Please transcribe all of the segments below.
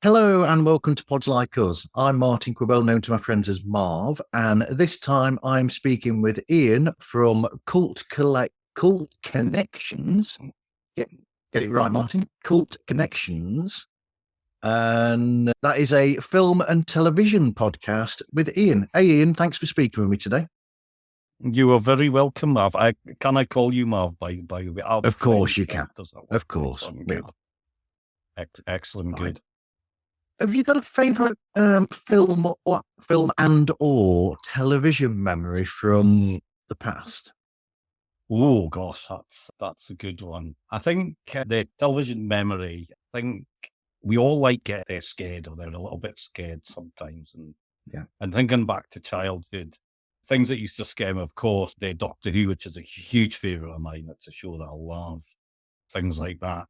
Hello and welcome to Pods Like Us. I'm Martin Quibell, known to my friends as Marv, and this time I'm speaking with Ian from Cult Connections. Get it right, Martin. Cult Connections, and that is a film and television podcast with Ian. Hey, Ian, thanks for speaking with me today. You are very welcome, Marv. Can I call you Marv by Of course you can. Of course. Excellent, good. Have you got a favourite film or television memory from the past? Oh gosh, that's a good one. I think the television memory. I think we all they're scared, or they're a little bit scared sometimes. And thinking back to childhood, things that used to scare me, of course, the Doctor Who, which is a huge favourite of mine. It's a show that I love. Things like that.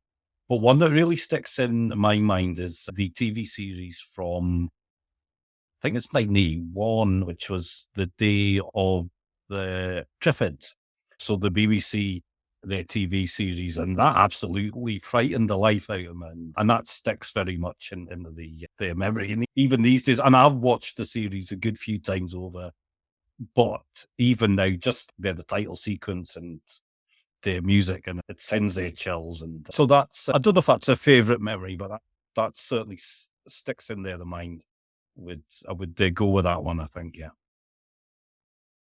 But one that really sticks in my mind is the TV series from, I think it's 1991, which was the day of the Triffids. So the BBC, their TV series, and that absolutely frightened the life out of me. And that sticks very much in the memory. And even these days, and I've watched the series a good few times over, but even now, just the title sequence and the music, and it sends their chills. And so that's, I don't know if that's a favourite memory, but that certainly sticks in there, the mind. I would go with that one, I think, yeah.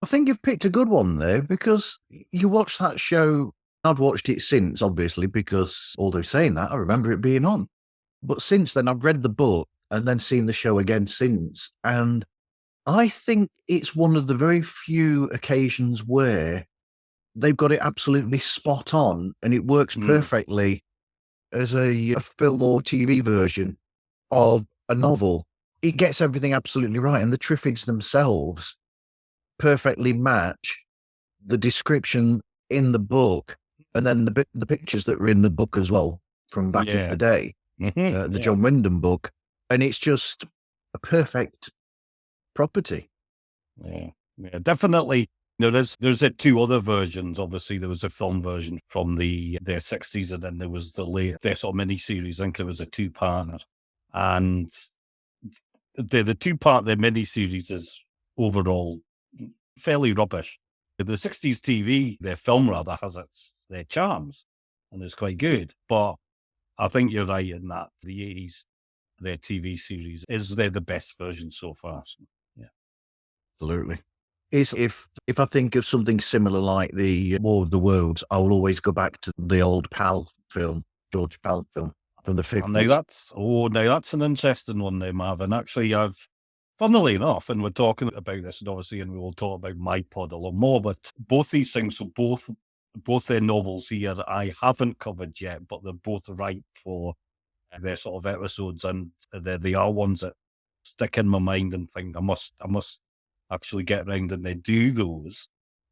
I think you've picked a good one there, because you watched that show. I've watched it since, obviously, because although saying that, I remember it being on. But since then, I've read the book and then seen the show again since. And I think it's one of the very few occasions where they've got it absolutely spot on, and it works perfectly as a film or TV version of a novel. It gets everything absolutely right, and the Triffids themselves perfectly match the description in the book, and then the pictures that were in the book as well from back in the day, the John Wyndham book, and it's just a perfect property. Yeah, definitely. There's two other versions. Obviously, there was a film version from the 60s, and then there was their sort of mini-series. I think there was a two-parter. And the two-part, their mini-series is overall fairly rubbish. The 60s TV, their film rather, has their charms, and it's quite good. But I think you're right in that the 80s, their TV series, they're the best version so far. So, yeah. Absolutely. If I think of something similar like the War of the Worlds, I will always go back to the old Pal film, George Pal film from the 50s. Now that's an interesting one there, Marvin. Actually, funnily enough, and we're talking about this, and obviously, and we will talk about my pod a lot more, but both these things, so both their novels here, I haven't covered yet, but they're both ripe for their sort of episodes, and they are ones that stick in my mind and think I must actually get around and they do those.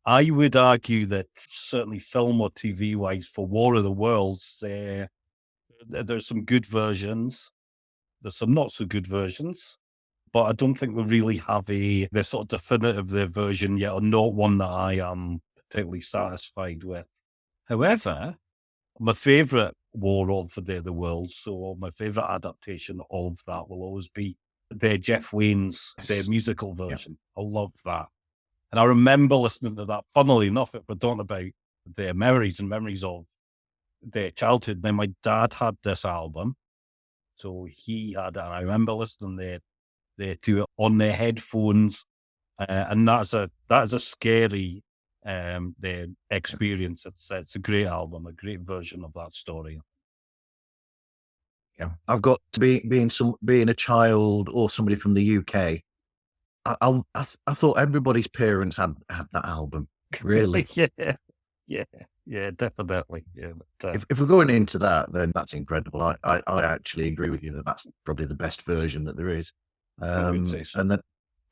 I would argue that certainly film or TV wise for War of the Worlds, there's some good versions. There's some not so good versions, but I don't think we really have the sort of definitive version yet, or not one that I am particularly satisfied with. However, my favourite War of the Worlds, so my favourite adaptation of that will always be their Jeff Wayne's, their musical version. Yeah. I love that. And I remember listening to that, funnily enough, if we're talking about their memories of their childhood. Now, my dad had this album, so he had it, and I remember listening to it on their headphones, and that is a scary their experience. It's a great album, a great version of that story. Yeah, I've got to being a child or somebody from the UK. I thought everybody's parents had that album. Really? yeah, definitely. Yeah, but, if we're going into that, then that's incredible. I actually agree with you that that's probably the best version that there is. I would say so.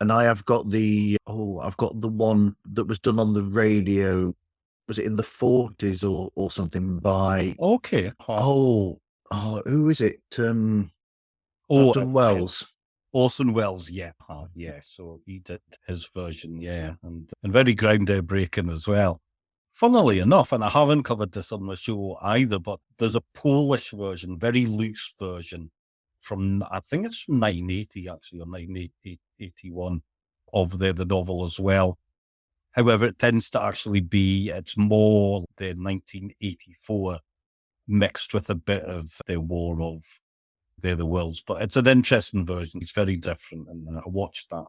And I have got I've got the one that was done on the radio. Was it in the 40s or something by, Okay. who is it? Oh, Orson Welles. Orson Welles, yeah. Yeah, so he did his version, yeah. And very groundbreaking as well. Funnily enough, and I haven't covered this on the show either, but there's a Polish version, very loose version from, I think it's from 1980 actually, or 1981 of the novel as well. However, it tends to actually be, it's more the 1984 mixed with a bit of the War of the Worlds. But it's an interesting version. It's very different, and I watched that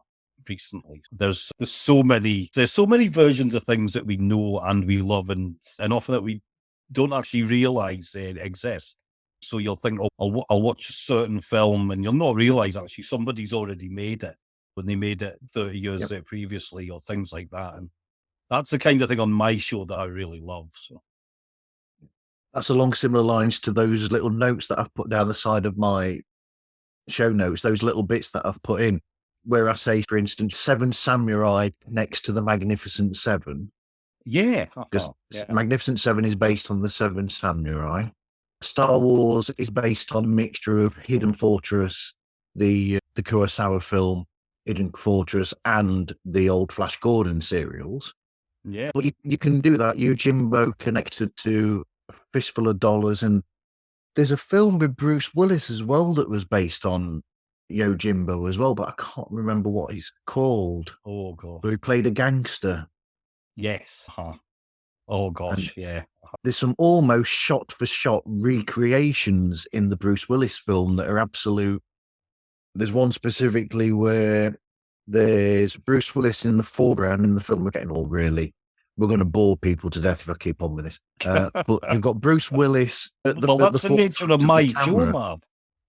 recently. There's so many versions of things that we know and we love, and often that we don't actually realize they exist. So you'll think, oh, I'll watch a certain film, and you'll not realize actually somebody's already made it when they made it 30 years previously, or things like that. And that's the kind of thing on my show that I really love. So that's along similar lines to those little notes that I've put down the side of my show notes, those little bits that I've put in, where I say, for instance, Seven Samurai next to the Magnificent Seven. Yeah. Because Magnificent Seven is based on the Seven Samurai. Star Wars is based on a mixture of Hidden Fortress, the Kurosawa film Hidden Fortress, and the old Flash Gordon serials. Yeah. But you can do that. Yojimbo connected to Fistful of Dollars, and there's a film with Bruce Willis as well that was based on Yojimbo as well, but I can't remember what he's called. Oh, God. But he played a gangster. Yes. Oh, gosh, yeah. There's some almost shot-for-shot recreations in the Bruce Willis film that are absolute. There's one specifically where there's Bruce Willis in the foreground in the film. We're getting all really. We're going to bore people to death if I keep on with this. But you've got Bruce Willis at the. Well, that's the nature of my show, camera. Marv.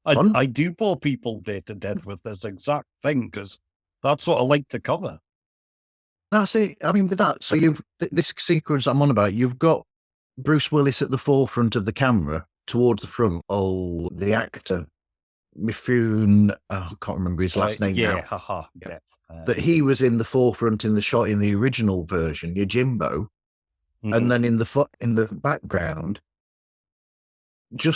I do bore people to death with this exact thing because that's what I like to cover. That's it. I mean, with that, so this sequence I'm on about, you've got Bruce Willis at the forefront of the camera towards the front. Oh, the actor, Mifune, I can't remember his last name now. Yeah. That he was in the forefront in the shot in the original version, Yojimbo, and then in the background, you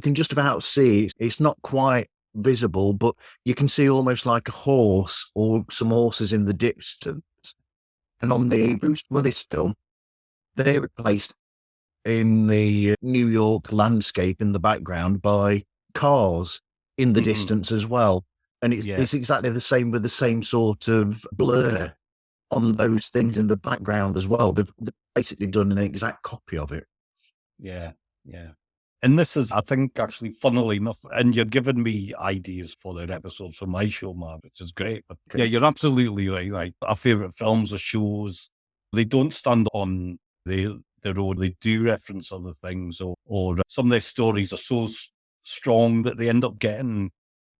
can just about see. It's not quite visible, but you can see almost like a horse or some horses in the distance. And on the Bruce Willis film, they're replaced in the New York landscape in the background by cars in the distance as well. And it's exactly the same with the same sort of blur on those things in the background as well. They've basically done an exact copy of it. Yeah. And this is, I think, actually, funnily enough, and you're giving me ideas for their episodes for my show, Marv, which is great. But yeah, you're absolutely right. Like, our favourite films or shows, they don't stand on their own. They do reference other things, or some of their stories are so strong that they end up getting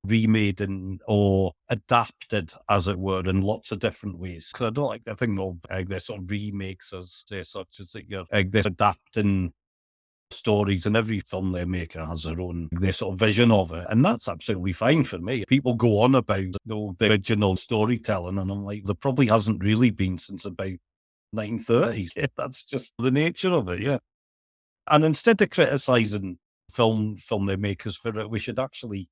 remade or adapted, as it were, in lots of different ways. Because I don't like the thing of their sort of remakes as such as that you're they're adapting stories, and every film they make has their sort of vision of it, and that's absolutely fine for me. People go on about the original storytelling, and I'm like, there probably hasn't really been since about 1930s. Yeah, that's just the nature of it, yeah. And instead of criticising film makers for it, we should actually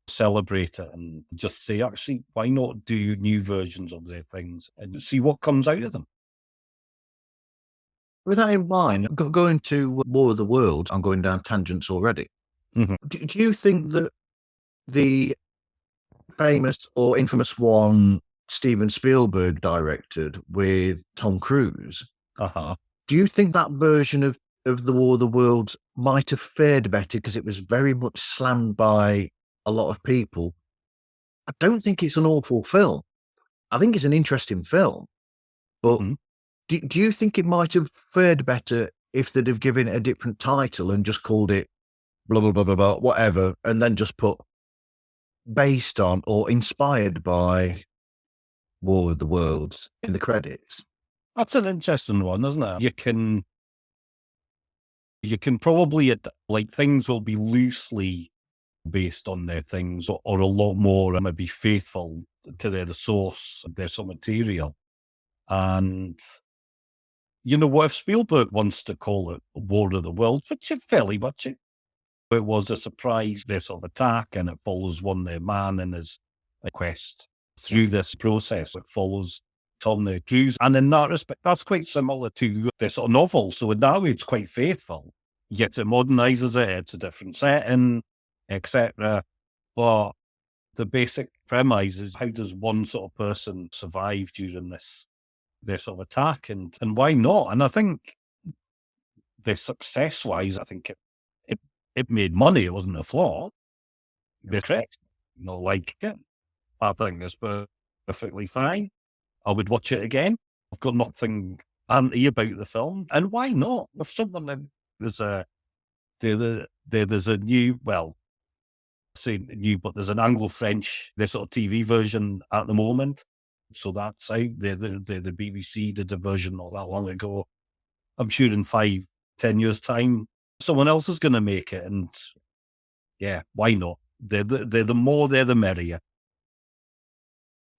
celebrate it and just say, actually, why not do new versions of their things and see what comes out of them? With that in mind, going to War of the Worlds, I'm going down tangents already. Do you think that the famous or infamous one Steven Spielberg directed with Tom Cruise, do you think that version of the War of the Worlds might have fared better because it was very much slammed by a lot of people? I don't think it's an awful film. I think it's an interesting film, but do you think it might have fared better if they'd have given it a different title and just called it blah, blah, blah, blah, blah, whatever, and then just put based on or inspired by War of the Worlds in the credits? That's an interesting one, isn't it? You can probably, like, things will be loosely based on their things, or a lot more maybe faithful to their source, their sort of material. And you know what, if Spielberg wants to call it War of the Worlds, which it fairly much it was a surprise, their sort of attack, and it follows one their man in his quest through this process. It follows Tom the Cruise. And in that respect, that's quite similar to their sort of novel. So in that way, it's quite faithful. Yet it modernizes it, it's a different setting, etc. But the basic premise is, how does one sort of person survive during their sort of attack, and why not? And I think the success wise, I think it made money. It wasn't a flop. The trick, like it. I think it's perfectly fine. I would watch it again. I've got nothing anti about the film, and why not? If something that there's a new, well, say new, but there's an Anglo-French sort of TV version at the moment. So that's out. The BBC did a version not that long ago. I'm sure in 5-10 years' time, someone else is going to make it, and yeah, why not? They're the more they're the merrier.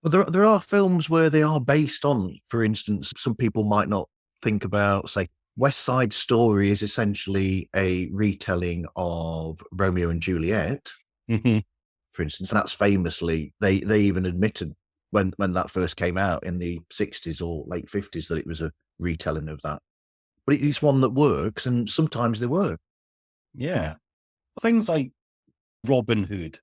Well, there are films where they are based on, for instance, some people might not think about, say, West Side Story is essentially a retelling of Romeo and Juliet, for instance. And that's famously, they even admitted when that first came out in the 60s or late 50s that it was a retelling of that. But it's one that works, and sometimes they work. Yeah. Things like Robin Hood.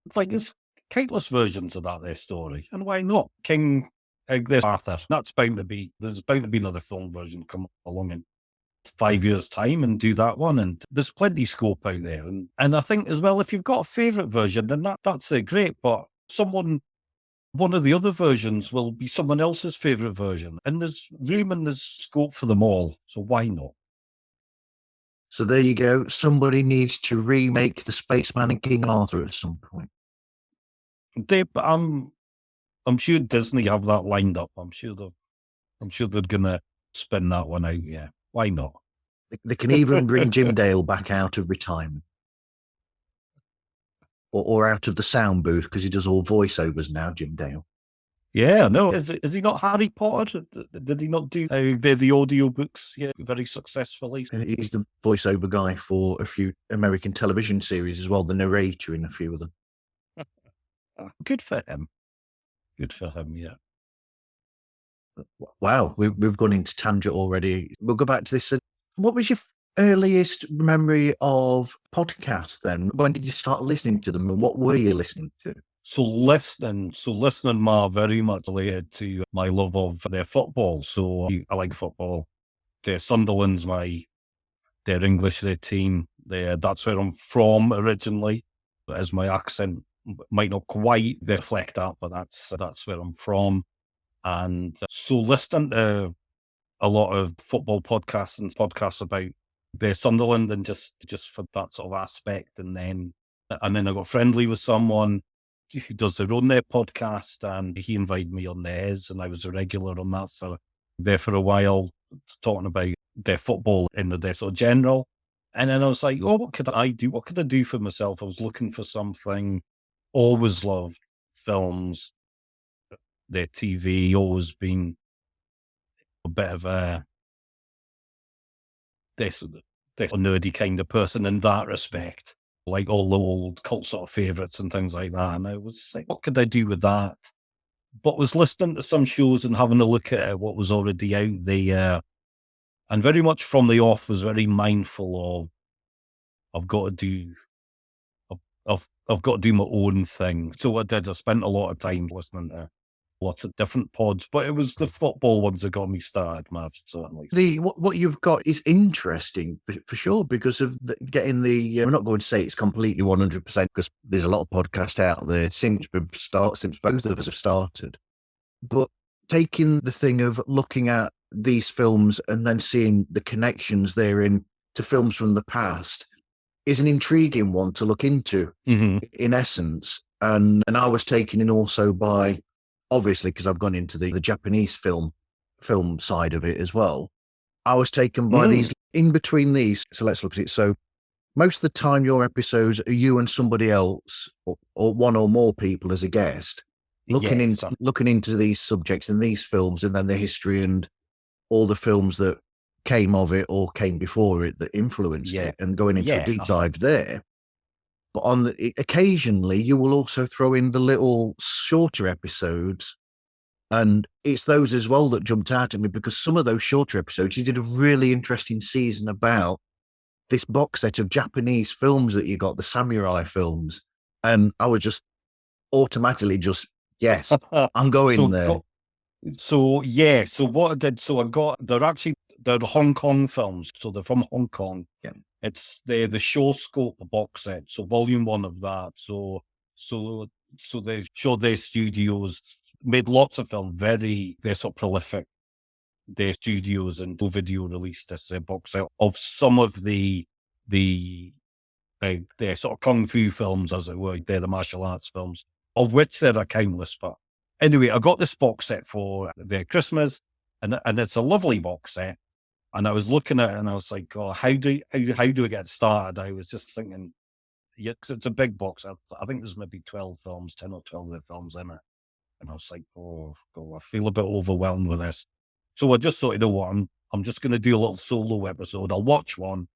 It's like there's countless versions of their story. And why not? King Arthur. There's bound to be another film version come along in 5 years' time and do that one. And there's plenty of scope out there. And I think as well, if you've got a favourite version, then that's great. But one of the other versions will be someone else's favourite version. And there's room and there's scope for them all. So why not? So there you go. Somebody needs to remake The Spaceman and King Arthur at some point. I'm sure Disney have that lined up. I'm sure they're gonna spin that one out. Yeah, why not? They can even bring Jim Dale back out of retirement, or out of the sound booth, because he does all voiceovers now. Jim Dale. Yeah, no, is he not Harry Potter? Did he not do the audiobooks? Yeah, very successfully. And he's the voiceover guy for a few American television series as well, the narrator in a few of them. Good for him. Good for him, yeah. Wow, we've gone into tangent already. We'll go back to this. What was your earliest memory of podcasts then? When did you start listening to them, and what were you listening to? So listening, very much related to my love of their football. So I like football. Sunderland's their English, their team. That's where I'm from originally. As my accent might not quite reflect that, but that's where I'm from. And so listening to a lot of football podcasts and podcasts about their Sunderland, and just for that sort of aspect. And then I got friendly with someone who does their own podcast, and he invited me on theirs, and I was a regular on that for a while, talking about their football in their sort of general. And then I was like, oh, what could I do? What could I do for myself? I was looking for something. Always loved films, their TV, always been a bit of a this nerdy kind of person in that respect. Like all the old cult sort of favourites and things like that. And I was like, what could I do with that? But was listening to some shows and having a look at what was already out there. And very much from the off was very mindful of, I've got to do my own thing. So I did. I spent a lot of time listening to lots of different pods, but it was the football ones that got me started, Mav, certainly. What you've got is interesting for sure, because of getting the. I'm not going to say it's completely 100%, because there's a lot of podcasts out there since both of us have started, but taking the thing of looking at these films and then seeing the connections therein to films from the past is an intriguing one to look into, in essence. And I was taken in also by, obviously, because I've gone into the Japanese film side of it as well. I was taken by these in between these. So let's look at it. So most of the time your episodes are you and somebody else, or one or more people as a guest, looking into these subjects and these films, and then the history and all the films that came of it or came before it that influenced it, and going into a deep dive there. But occasionally you will also throw in the little shorter episodes, and it's those as well that jumped out at me, because some of those shorter episodes, you did a really interesting season about this box set of Japanese films that you got, the samurai films, and I was just automatically yes, I'm going there. So what I did, they're Hong Kong films, so they're from Hong Kong. Yeah. It's the Showscope box set, so volume 1 of that. So they show their studios made lots of film, they're sort of prolific. Their studios and video released this box set of some of the sort of kung fu films, as it were. They're the martial arts films, of which there are countless. But anyway, I got this box set for their Christmas, and it's a lovely box set. And I was looking at it, and I was like, "Oh, how do I get started?" I was just thinking, yeah, 'cause it's a big box. I think there's maybe 12 films, 10 or 12 of the films in it. And I was like, "Oh, God, I feel a bit overwhelmed with this." So I just thought, you know what, I'm just going to do a little solo episode. I'll watch one,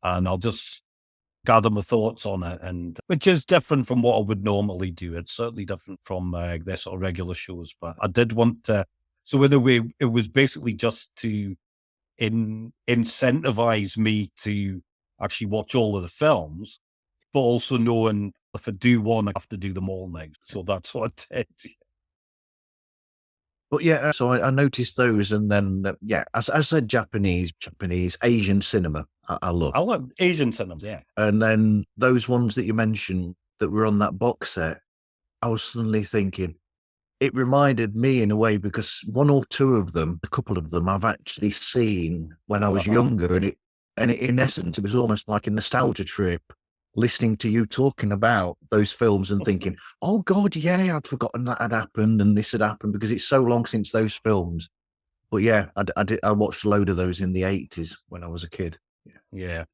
and I'll just gather my thoughts on it, and which is different from what I would normally do. It's certainly different from their sort of regular shows, but I did want to. So in a way, it was basically just to incentivize me to actually watch all of the films, but also knowing if I do one, I have to do them all now. So that's what I did. But yeah, so I noticed those, and then as I said, Japanese, Asian cinema, I love. I love Asian cinema, yeah. And then those ones that you mentioned that were on that box set, I was suddenly thinking, it reminded me in a way, because one or two of them, a couple of them, I've actually seen when I was younger, and in essence, it was almost like a nostalgia trip, listening to you talking about those films and thinking, oh God, yeah, I'd forgotten that had happened and this had happened, because it's so long since those films. But yeah, I watched a load of those in the 80s when I was a kid. Yeah.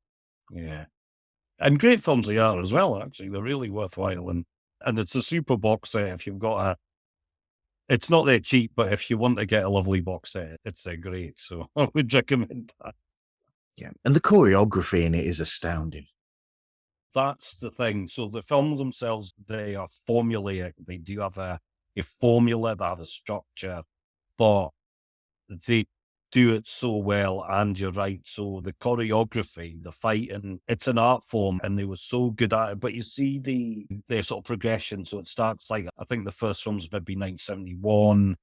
And great films they are as well, actually. They're really worthwhile. And it's a super box set if you've got it's not that cheap, but if you want to get a lovely box set, it's great. So I would recommend that. Yeah. And the choreography in it is astounding. That's the thing. So the films themselves, they are formulaic. They do have a formula, they have a structure, but they do it so well. And you're right. So the choreography, the fighting, it's an art form, and they were so good at it. But you see their sort of progression. So it starts like, I think the first film's maybe 1971.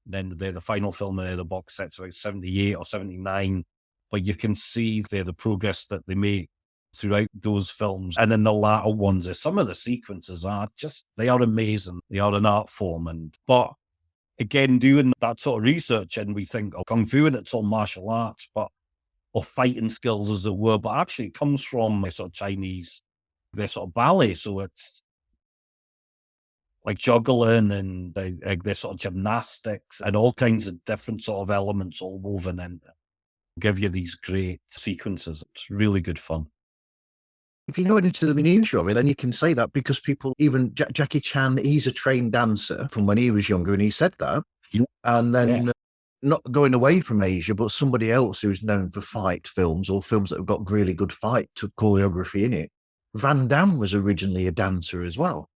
Then the final film in the box set's about 78 or 79. But you can see the progress that they make throughout those films. And then the latter ones, some of the sequences they are amazing. They are an art form. But again, doing that sort of research, and we think of Kung Fu and it's all martial arts, or fighting skills as it were, but actually it comes from sort of Chinese, their sort of ballet. So it's like juggling and their sort of gymnastics and all kinds of different sort of elements all woven in, give you these great sequences. It's really good fun. If you go into the minutiae of it, then you can say that, because people, even Jackie Chan, he's a trained dancer from when he was younger, and he said that. Yeah. And then not going away from Asia, but somebody else who's known for fight films, or films that have got really good fight choreography in it. Van Damme was originally a dancer as well.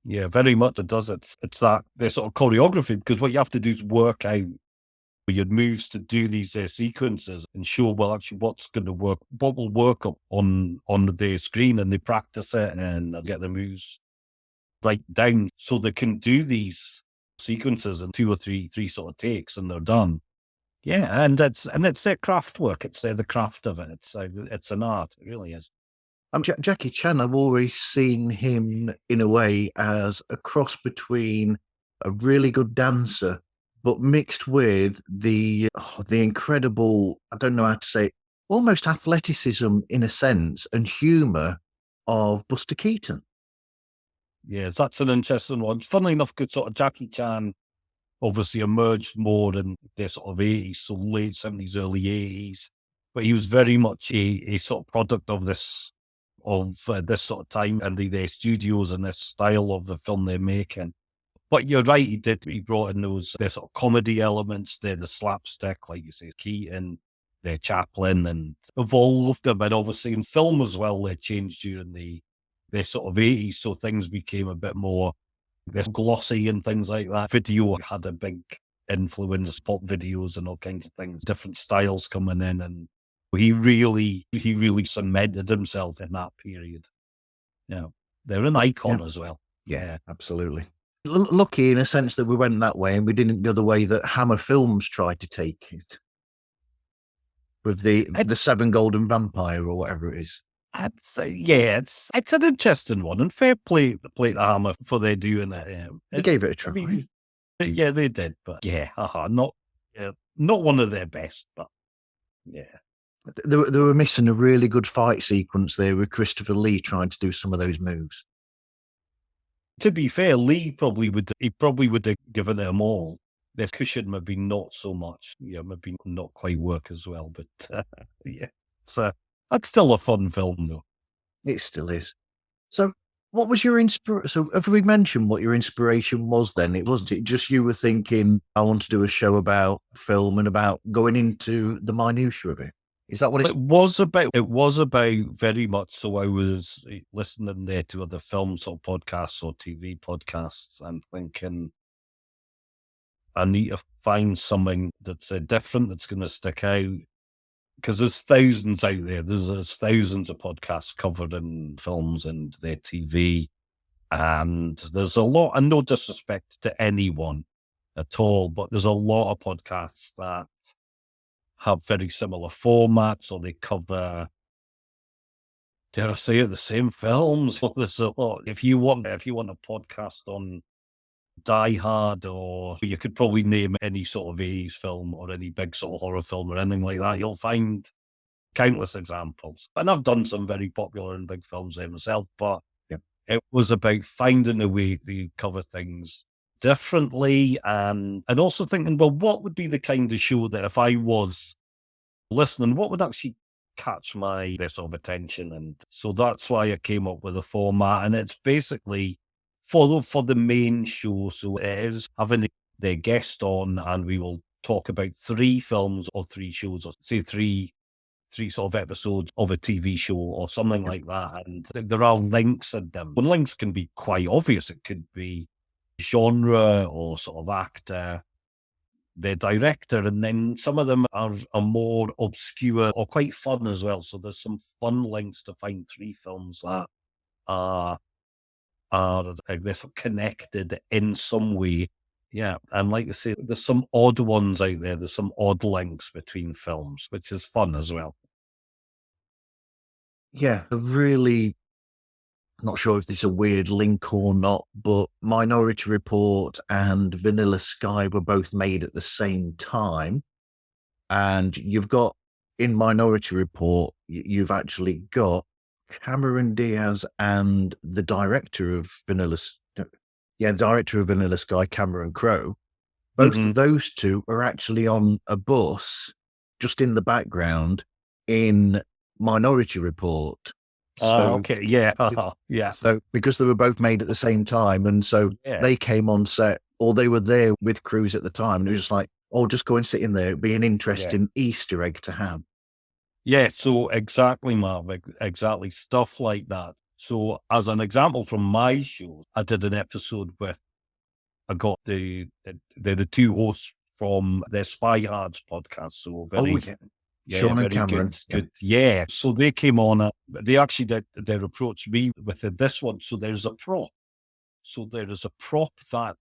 Yeah, very much it does. It's that their sort of choreography, because what you have to do is work out your moves to do these sequences and show, well, actually what's going to work, what will work up on the screen, and they practice it and they'll get the moves right down so they can do these sequences in 2 or 3 sort of takes, and they're done. Yeah, and it's their craft work. It's the craft of it. It's an art. It really is. Jackie Chan, I've always seen him in a way as a cross between a really good dancer, but mixed with the incredible, I don't know how to say, almost athleticism in a sense, and humour of Buster Keaton. Yeah, that's an interesting one. Funnily enough, good sort of Jackie Chan obviously emerged more in the sort of 80s, so late 70s, early 80s. But he was very much a sort of product of of this sort of time and their studios and this style of the film they're making. But you're right, he brought in the sort of comedy elements, the slapstick, like you say, Keaton, the Chaplin, and evolved a bit, obviously, in film as well. They changed during the sort of 80s, so things became a bit more this glossy and things like that. Video had a big influence, pop videos and all kinds of things, different styles coming in, and he really cemented himself in that period. Yeah, they're an icon as well. Yeah, absolutely. Lucky in a sense that we went that way and we didn't go the way that Hammer Films tried to take it with the Seven Golden Vampire or whatever it is. I'd say, yeah, it's an interesting one, and fair play to Hammer for their doing it. They gave it a try. I mean, yeah, they did, but yeah, not one of their best, but yeah. They were missing a really good fight sequence there with Christopher Lee trying to do some of those moves. To be fair, Lee probably would have given them all. The cushion maybe not so much. Yeah, maybe not quite work as well, but yeah. So that's still a fun film, though. It still is. So, what was your inspiration? So, have we mentioned what your inspiration was then? It wasn't it just you were thinking, I want to do a show about film and about going into the minutiae of it? Is that what it was about? It was about very much so. I was listening there to other films or podcasts or TV podcasts and thinking, I need to find something that's different, that's going to stick out. Because there's thousands out there. There's thousands of podcasts covering films and their TV. And there's a lot, and no disrespect to anyone at all, but there's a lot of podcasts that have very similar formats, or they cover, dare I say it, the same films. There's a lot. If you want a podcast on Die Hard, or you could probably name any sort of 80s film or any big sort of horror film or anything like that, you'll find countless examples. And I've done some very popular and big films there myself, but it was about finding a way to cover things differently, and also thinking, well, what would be the kind of show that if I was listening, what would actually catch my sort of attention? And so that's why I came up with a format, and it's basically for the main show. So it is having the guest on, and we will talk about 3 films or 3 shows, or say three sort of episodes of a TV show or something like that. And there are links in them. When links can be quite obvious, it could be genre or sort of actor, the director, and then some of them are more obscure or quite fun as well. So there's some fun links to find 3 films that are they're connected in some way. Yeah, and like I say, there's some odd ones out there. There's some odd links between films, which is fun as well. Yeah, really, not sure if this is a weird link or not, but Minority Report and Vanilla Sky were both made at the same time. And you've got, in Minority Report, you've actually got Cameron Diaz and the director of Vanilla Sky, Cameron Crowe. Both of those two are actually on a bus just in the background in Minority Report. So, okay, yeah, yeah. So because they were both made at the same time, and so they came on set, or they were there with crews at the time, and it was just like, oh, just go and sit in there. It'd be an interesting Easter egg to have. Yeah, so exactly, Marv, exactly, stuff like that. So as an example from my show, I did an episode with, I got the 2 hosts from the Spy Hards podcast. So very, Sean and Cameron. Good. Yeah. So they came on, they actually they approached me with this one. So there's a prop. So there is a prop that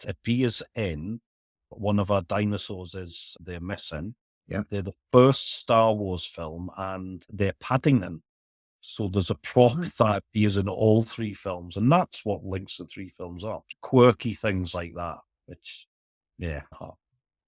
appears in one of our dinosaurs they're missing. Yeah. They're the first Star Wars film, and they're Paddington. So there's a prop that appears in all 3 films, and that's what links the 3 films up. Quirky things like that, which, yeah.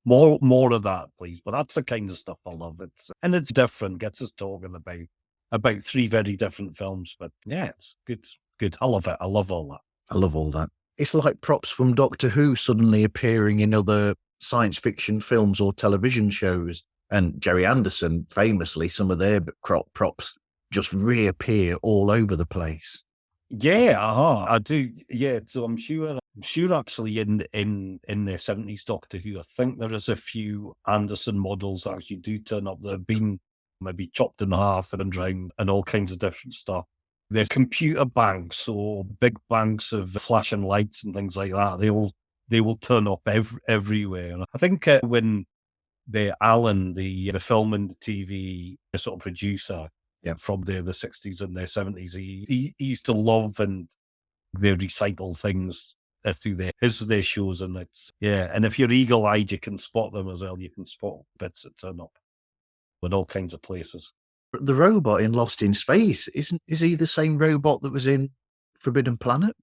More of that, please. But that's the kind of stuff I love. And it's different. Gets us talking about 3 very different films. But yeah, it's good. Good. I love it. I love all that. I love all that. It's like props from Doctor Who suddenly appearing in other science fiction films or television shows. And Jerry Anderson, famously, some of their props just reappear all over the place. Yeah, I do. Yeah, so I'm sure actually in the 70s Doctor Who, I think there is a few Anderson models that actually do turn up that have been maybe chopped in half and drowned and all kinds of different stuff. There's computer banks or big banks of flashing lights and things like that. They will turn up everywhere. And I think when Alan, the film and the TV sort of producer, from the 60s and the 70s, he used to love and they recycle things through their shows, and and if you're eagle-eyed, you can spot them as well. You can spot bits that turn up in all kinds of places. The robot in Lost in Space, is he the same robot that was in Forbidden Planet?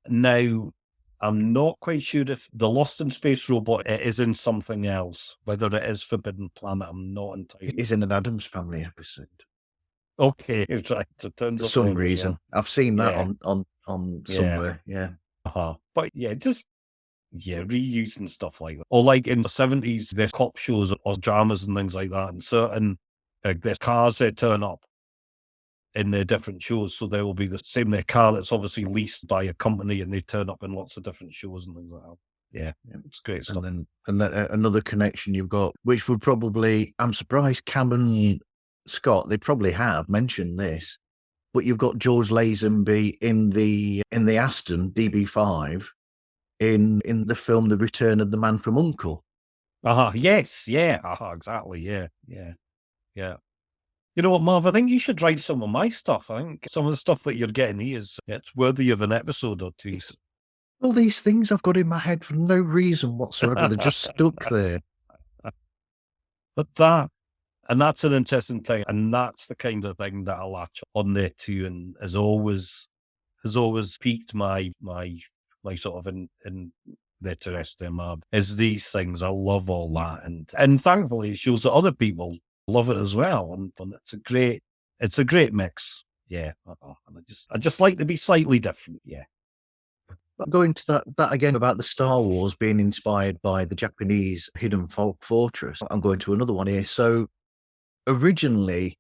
Now, I'm not quite sure if the Lost in Space robot is in something else. Whether it is Forbidden Planet, I'm not entirely. It is in an Addams Family episode. Okay, right. So it turns For up some there as reason, well. I've seen that Yeah. on somewhere. Yeah. But just reusing stuff like that. Or like in the 70s, there's cop shows or dramas and things like that, and certain there's cars that turn up in their different shows. So there will be the same their car that's obviously leased by a company, and they turn up in lots of different shows and things like that. Yeah, it's great stuff. And then another connection you've got, which would probably, I'm surprised Cam and Scott, they probably have mentioned this, but you've got George Lazenby in the Aston DB5 in the film The Return of the Man from U.N.C.L.E. Yes, yeah, exactly, yeah. You know what, Marv? I think you should write some of my stuff. I think some of the stuff that you're getting here it's worthy of an episode or two. All these things I've got in my head for no reason whatsoever. They're just stuck there. But that's an interesting thing, and that's the kind of thing that I latch on there too, and has always piqued my sort of in interest in Marv. Is these things. I love all that, and thankfully it shows that other people love it as well, and it's a great mix. Yeah, and I just like to be slightly different. Yeah. But going to that again about the Star Wars being inspired by the Japanese Hidden Fortress, I'm going to another one here. So originally,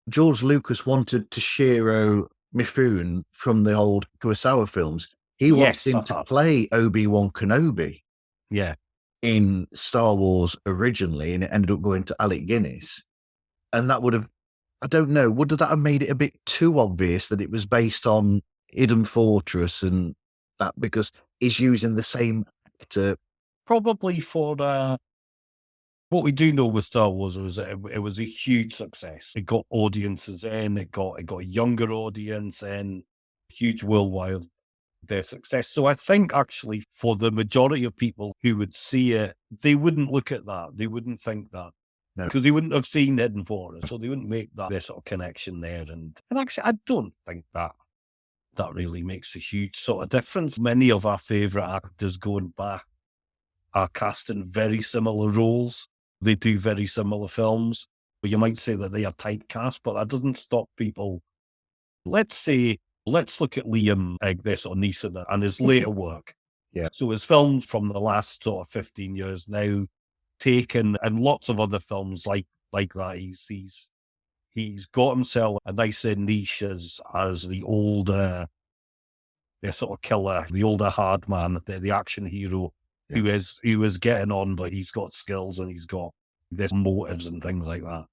George Lucas wanted Toshiro Mifune from the old Kurosawa films. He wanted him to play Obi-Wan Kenobi. Yeah. In Star Wars originally, and it ended up going to Alec Guinness. And that would have, I don't know, would that have made it a bit too obvious that it was based on Hidden Fortress and that, because he's using the same actor? Probably for what we do know with Star Wars was that it was a huge success. It got audiences in, it got a younger audience in, huge worldwide their success. So I think actually for the majority of people who would see it, they wouldn't look at that. They wouldn't think that. No. Because they wouldn't have seen Hidden Fortress, so they wouldn't make that sort of connection there. And actually, I don't think that really makes a huge sort of difference. Many of our favourite actors going back are cast in very similar roles. They do very similar films. But you might say that they are typecast, but that doesn't stop people. Let's look at Liam Neeson and his later work. Yeah. So his films from the last sort of 15 years now, taken, and lots of other films like that. He's got himself a nicer niche as the older, the sort of killer, the older hard man, the action hero, who is getting on, but he's got skills and he's got this motives and things like that.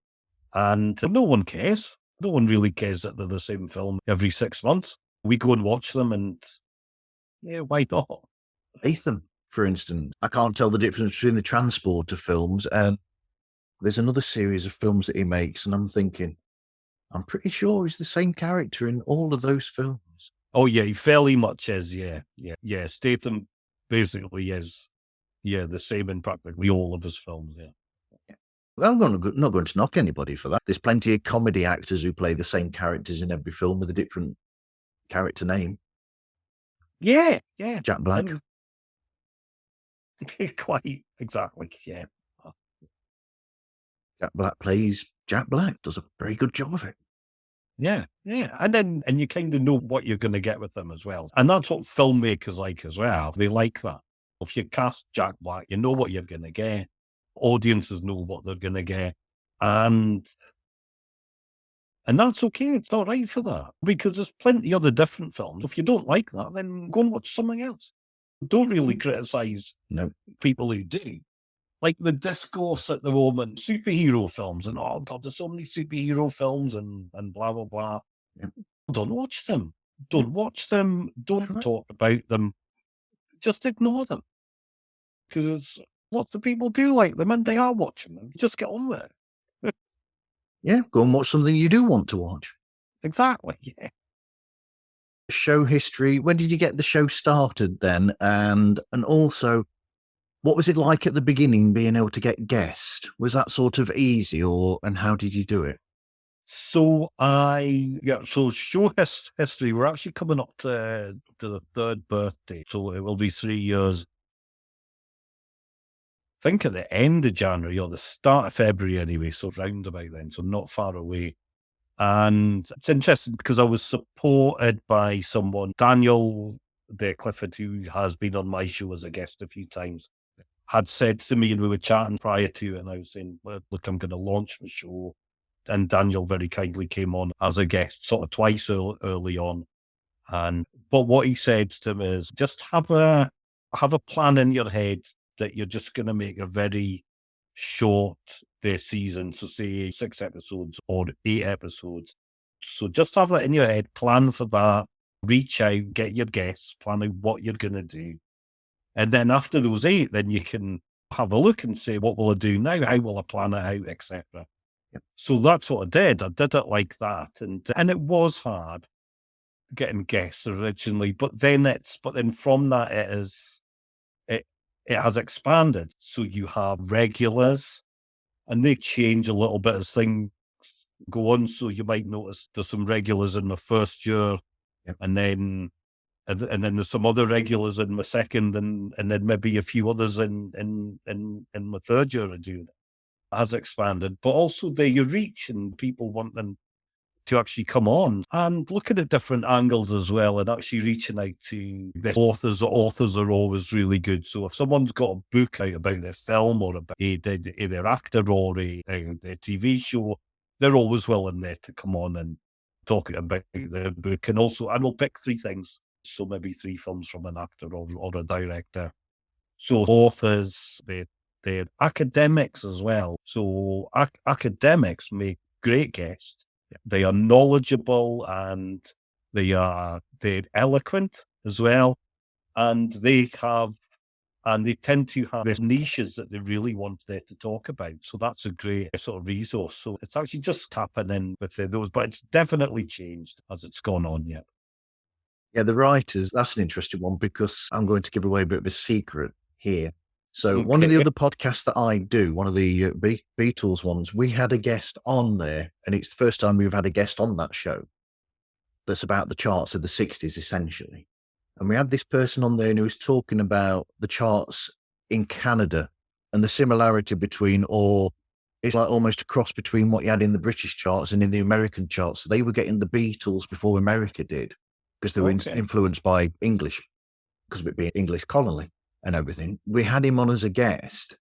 And no one cares. No one really cares that they're the same film every 6 months. We go and watch them, and why not? Ethan, for instance, I can't tell the difference between the Transporter films and there's another series of films that he makes, and I'm thinking, I'm pretty sure he's the same character in all of those films. Oh yeah, he fairly much is. Yeah. Statham basically is, the same in practically all of his films. Yeah. Well, I'm not going to knock anybody for that. There's plenty of comedy actors who play the same characters in every film with a different character name. Yeah. Jack Black. Quite exactly. Yeah. Jack Black plays Jack Black, does a very good job of it. Yeah. And you kind of know what you're going to get with them as well. And that's what filmmakers like as well. They like that. If you cast Jack Black, you know what you're going to get. Audiences know what they're going to get. And And that's okay. It's not right for that because there's plenty other different films. If you don't like that, then go and watch something else. Don't really criticize No. people who do. Like the discourse at the moment, superhero films, and oh God, there's so many superhero films and blah, blah, blah. Yeah. Don't watch them. Don't watch them. Don't Correct. talk about them. Just ignore them. Because lots of people do like them and they are watching them. Just get on with it. Yeah, go and watch something you do want to watch. Exactly. Yeah. Show history. When did you get the show started then? And also, what was it like at the beginning being able to get guests? Was that sort of easy and how did you do it? So show history, we're actually coming up to the third birthday. So it will be 3 years. I think at the end of January or the start of February anyway, so round about then, so not far away. And it's interesting because I was supported by someone, Daniel De Clifford, who has been on my show as a guest a few times, had said to me, and we were chatting prior to it, and I was saying, well, look, I'm going to launch the show. And Daniel very kindly came on as a guest sort of twice early on. But what he said to me is just have a plan in your head that you're just going to make a very short season, so say 6 episodes or 8 episodes. So just have that in your head, plan for that, reach out, get your guests, plan out what you're going to do. And then after those 8, then you can have a look and say, what will I do now? How will I plan it out, etc. Yep. So that's what I did. I did it like that. And it was hard getting guests originally, but then from that it has expanded. So you have regulars and they change a little bit as things go on. So you might notice there's some regulars in the first year, Yep. and then there's some other regulars in my second, and then maybe a few others in my third year of doing it. Has expanded, but also your reach and people want them to actually come on and looking at different angles as well, and actually reaching out to the authors. Authors are always really good. So if someone's got a book out about their film or about their actor or a TV show, they're always willing there to come on and talk about their book. And we'll pick 3 things. So maybe 3 films from an actor or a director. So authors, they're academics as well. So academics make great guests. They are knowledgeable and they're eloquent as well. And they tend to have these niches that they really want there to talk about. So that's a great sort of resource. So it's actually just tapping in with those, but it's definitely changed as it's gone on yet. Yeah, the writers, that's an interesting one because I'm going to give away a bit of a secret here. So one of the other podcasts that I do, one of the Beatles ones, we had a guest on there, and it's the first time we've had a guest on that show that's about the charts of the 60s, essentially. And we had this person on there and who was talking about the charts in Canada and the similarity between, or it's like almost a cross between what you had in the British charts and in the American charts. So they were getting the Beatles before America did because they were influenced by English, because of it being English colony and everything. We had him on as a guest,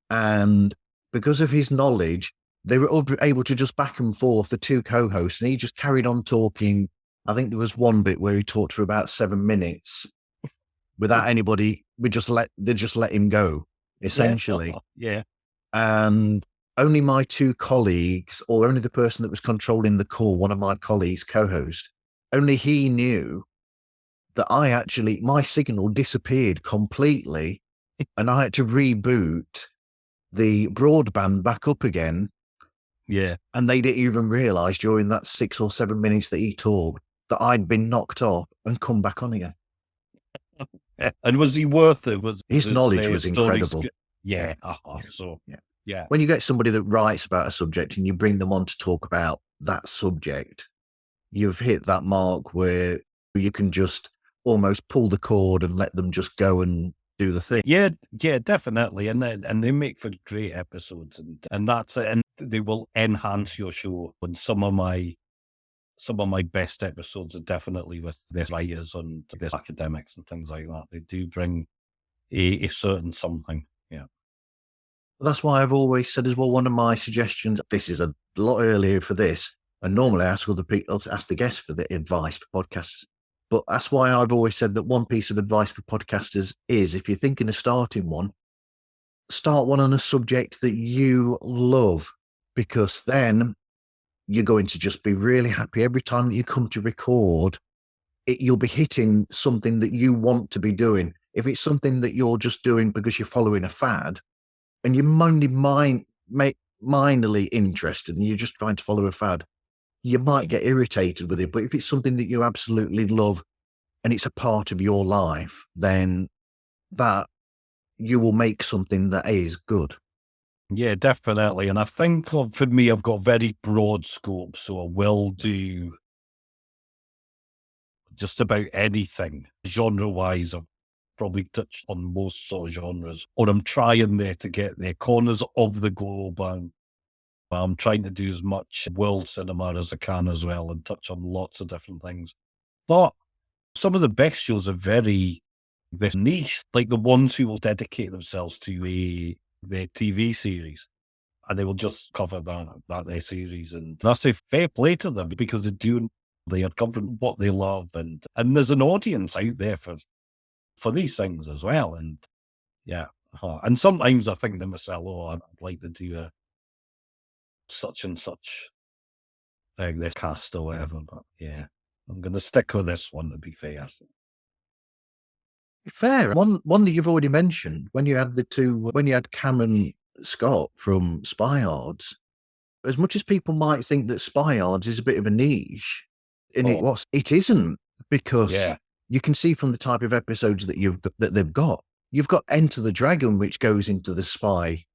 and because of his knowledge, they were able to just back and forth, the 2 co-hosts, and he just carried on talking. I think there was one bit where he talked for about 7 minutes without anybody. They just let him go, essentially. Yeah. And only my 2 colleagues, or only the person that was controlling the call, one of my colleagues, co-host, only he knew that my signal disappeared completely and I had to reboot the broadband back up again. Yeah. And they didn't even realize during that 6 or 7 minutes that he talked that I'd been knocked off and come back on again. And was he worth it? His knowledge was incredible. Yeah. Yeah. When you get somebody that writes about a subject and you bring them on to talk about that subject, you've hit that mark where you can just almost pull the cord and let them just go and do the thing. Yeah, definitely. And they make for great episodes, and that's it. And they will enhance your show. And some of my best episodes are definitely with these writers and these academics and things like that. They do bring a certain something. Yeah. That's why I've always said as well, one of my suggestions, this is a lot earlier for this, And normally I ask other people, ask the guests for the advice for podcasters. But that's why I've always said that one piece of advice for podcasters is, if you're thinking of starting one, start one on a subject that you love, because then you're going to just be really happy every time that you come to record. You'll be hitting something that you want to be doing. If it's something that you're just doing because you're following a fad and you're only minorly interested and you're just trying to follow a fad, you might get irritated with it. But if it's something that you absolutely love and it's a part of your life, then that you will make something that is good. Yeah, definitely. And I think for me, I've got very broad scope, so I will do just about anything. Genre-wise, I've probably touched on most sort of genres, or I'm trying there to get the corners of the globe. I'm trying to do as much world cinema as I can as well, and touch on lots of different things. But some of the best shows are very this niche, like the ones who will dedicate themselves to their TV series, and they will just cover that their series. And I say fair play to them, because they are covering what they love, and there's an audience out there for these things as well. And yeah, and sometimes I think to myself, oh, I'd like to do a such and such this cast or whatever. But yeah, I'm going to stick with this one, to be fair. Fair. One that you've already mentioned, when you had Cam and Scott from Spy Hards, as much as people might think that Spy Hards is a bit of a niche, and it isn't, because you can see from the type of episodes that they've got. You've got Enter the Dragon, which goes into the spy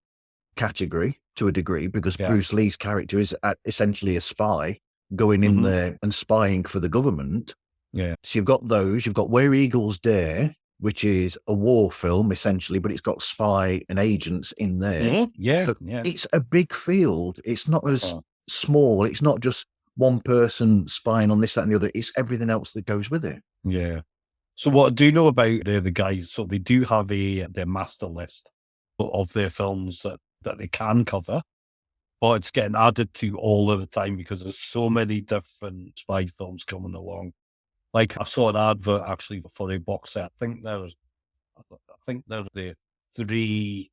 category to a degree, because Bruce Lee's character is essentially a spy going in there and spying for the government. Yeah. So you've got those. You've got Where Eagles Dare, which is a war film essentially, but it's got spy and agents in there. Yeah, so it's a big field. It's not as small. It's not just one person spying on this, that, and the other. It's everything else that goes with it. Yeah. So what I do know about the guys, so they do have their master list of their films that they can cover, but it's getting added to all of the time because there's so many different spy films coming along. Like I saw an advert actually for a box set. I think there's the three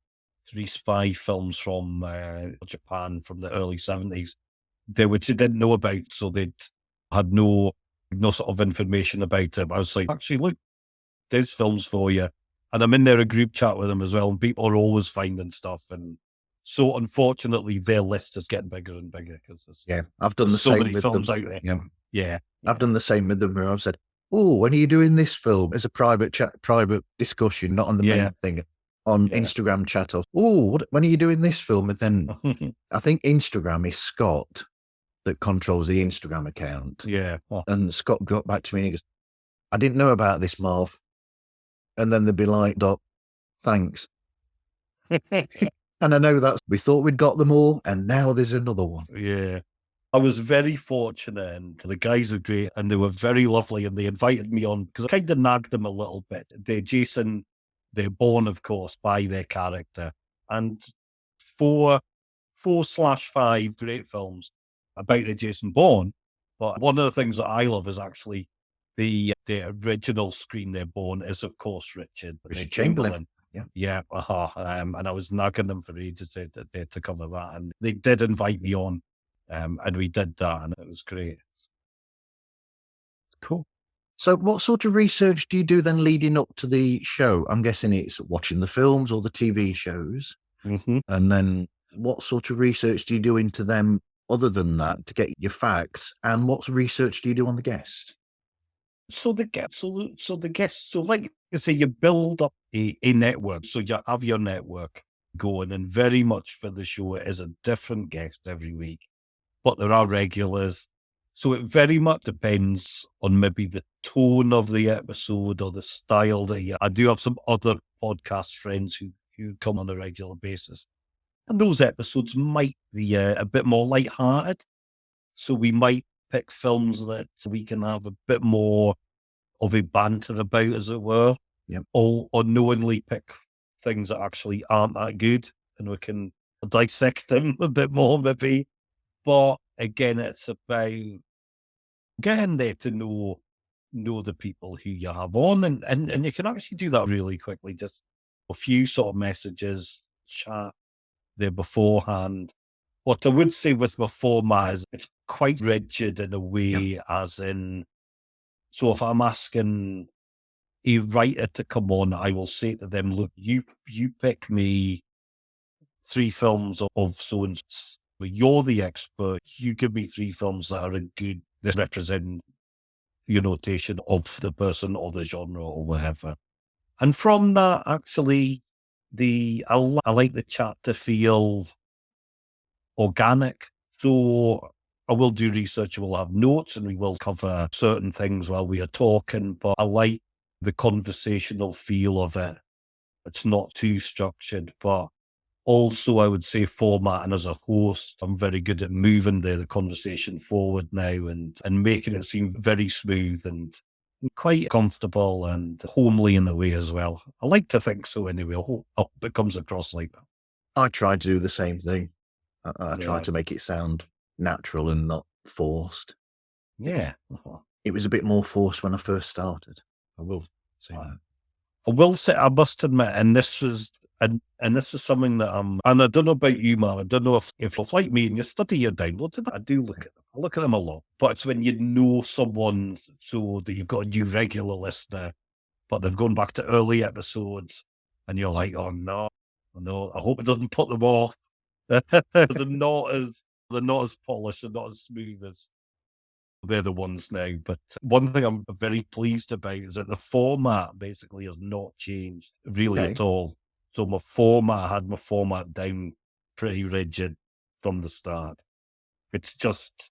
spy films from Japan from the early 70s, which they didn't know about, so they had no sort of information about it. But I was like, actually, look, there's films for you. And I'm in there a group chat with them as well, and people are always finding stuff. And so unfortunately, their list is getting bigger and bigger, because I've done the so same many with films them. out there. Yeah. I've done the same with them, where I've said, "Oh, when are you doing this film?" As a private discussion, not on the main thing, on Instagram chat. Oh, when are you doing this film? And then I think Instagram is Scott that controls the Instagram account. Yeah. And Scott got back to me and he goes, "I didn't know about this, Marv." And then they'd be like, "Doc, thanks." And I know we thought we'd got them all, and now there's another one. Yeah. I was very fortunate, and the guys are great, and they were very lovely, and they invited me on, because I kind of nagged them a little bit. They're Bourne, of course, by their character, and 4/5 great films about the Jason Bourne. But one of the things that I love is actually the original screen they're Bourne is, of course, Richard Chamberlain. Yeah. And I was nagging them for ages to cover that, and they did invite me on. And we did that, and it was great. Cool. So what sort of research do you do then leading up to the show? I'm guessing it's watching the films or the TV shows. Mm-hmm. And then what sort of research do you do into them other than that to get your facts? And what research do you do on the guest? So like you say, you build up a network. So you have your network going, and very much for the show, it is a different guest every week. But there are regulars. So it very much depends on maybe the tone of the episode or the style I do have some other podcast friends who come on a regular basis. And those episodes might be a bit more lighthearted. So we might pick films that we can have a bit more of a banter about, as it were. Yep. Or unknowingly pick things that actually aren't that good, and we can dissect them a bit more, maybe. But again, it's about getting there to know the people who you have on, and you can actually do that really quickly. Just a few sort of messages, chat there beforehand. What I would say with my format is it's quite rigid in a way, as in, so if I'm asking a writer to come on, I will say to them, look, you pick me 3 films of so and so. You're the expert. You give me 3 films that are a good, that represent your notation of the person or the genre or whatever. And from that, actually, I like the chat to feel organic. So I will do research, we'll have notes, and we will cover certain things while we are talking, but I like the conversational feel of it. It's not too structured, but also I would say format, and as a host, I'm very good at moving the conversation forward now and making it seem very smooth and quite comfortable and homely in a way as well. I like to think so anyway. I hope it comes across like that. I try to do the same thing. I try Yeah. to make it sound natural and not forced. Yeah. It was a bit more forced when I first started. I will say that. I will say, I must admit, and this was, and this is something that and I don't know about you, man. I don't know if it's like me and you study your downloads. I do look at them. I look at them a lot, but it's when you know someone, so that you've got a new regular listener, but they've gone back to early episodes, and you're like, oh no, I hope it doesn't put them off. they're not as polished and not as smooth as they're the ones now. But one thing I'm very pleased about is that the format basically has not changed really Okay. at all. So I had my format down pretty rigid from the start. It's just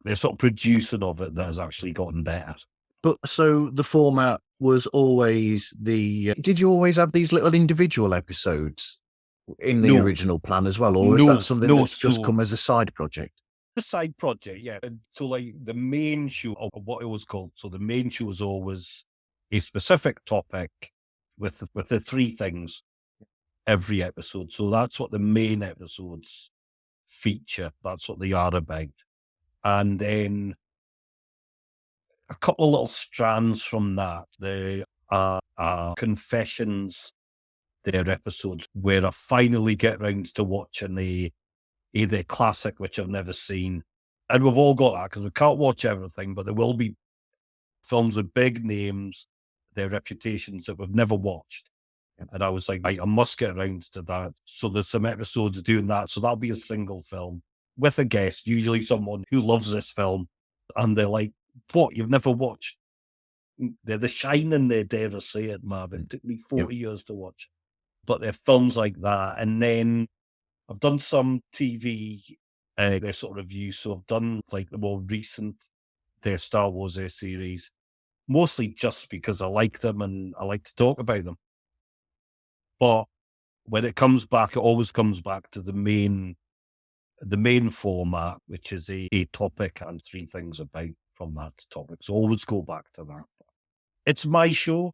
the sort of producing of it that has actually gotten better. But so the format was always did you always have these little individual episodes in the No. original plan as well? Or is No, that something no, that's just so- come as a side project? The side project, yeah. And so, like, the main show, or what it was called, so the main show is always a specific topic with the 3 things every episode. So that's what the main episodes feature. That's what they are about. And then a couple of little strands from that. There are confessions, their episodes where I finally get round to watching either classic, which I've never seen. And we've all got that because we can't watch everything, but there will be films with big names, their reputations that we've never watched. And I was like, I must get around to that. So there's some episodes doing that. So that'll be a single film with a guest, usually someone who loves this film. And they're like, what? You've never watched? They're The Shining, they dare I say it, Marvin. It took me 40 years to watch. But they're films like that. And then I've done some TV, their sort of reviews. So I've done like the more recent, their Star Wars series, mostly just because I like them and I like to talk about them. But when it comes back, it always comes back to the main format, which is a topic and 3 things about from that topic. So always go back to that. It's my show.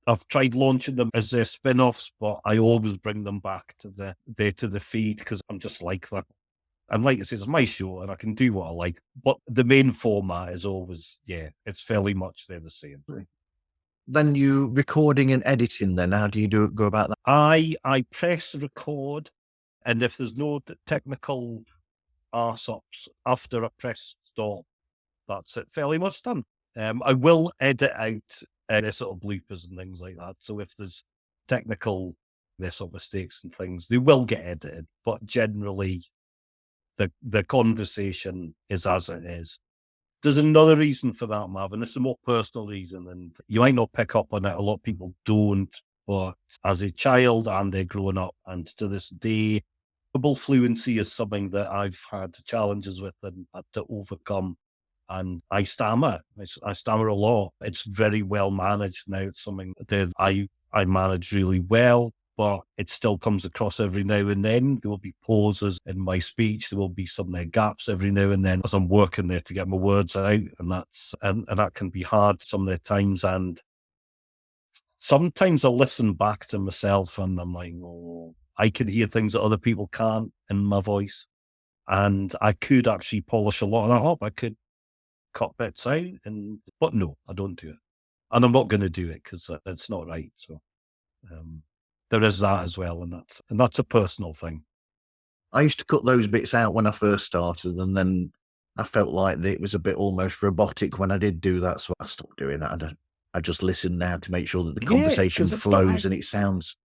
I've tried launching them as their spin-offs, but I always bring them back to the feed because I'm just like that. And like I said, it's my show and I can do what I like. But the main format is always, it's fairly much they're the same. Then you recording and editing then, how do you go about that? I press record, and if there's no technical arse-ups after I press stop, that's it, fairly much done. I will edit out their sort of bloopers and things like that. So if there's technical, their sort of mistakes and things, they will get edited. But generally, the conversation is as it is. There's another reason for that, Marvin. It's a more personal reason, and you might not pick up on it. A lot of people don't. But as a child and they're growing up, and to this day, verbal fluency is something that I've had challenges with and had to overcome. And I stammer. I stammer a lot. It's very well managed now. It's something that I manage really well, but it still comes across every now and then. There will be pauses in my speech. There will be some gaps every now and then as I'm working there to get my words out, and that can be hard some of the times. And sometimes I listen back to myself and I'm like, oh, I can hear things that other people can't in my voice. and I could actually polish a lot of that up. I could cut bits out, but no, I don't do it, and I'm not going to do it because it's not right. So there is that as well, and that's a personal thing. I used to cut those bits out when I first started, and then I felt like it was a bit almost robotic when I did do that, so I stopped doing that. And I just listen now to make sure that the conversation 'cause it's flows not- and it sounds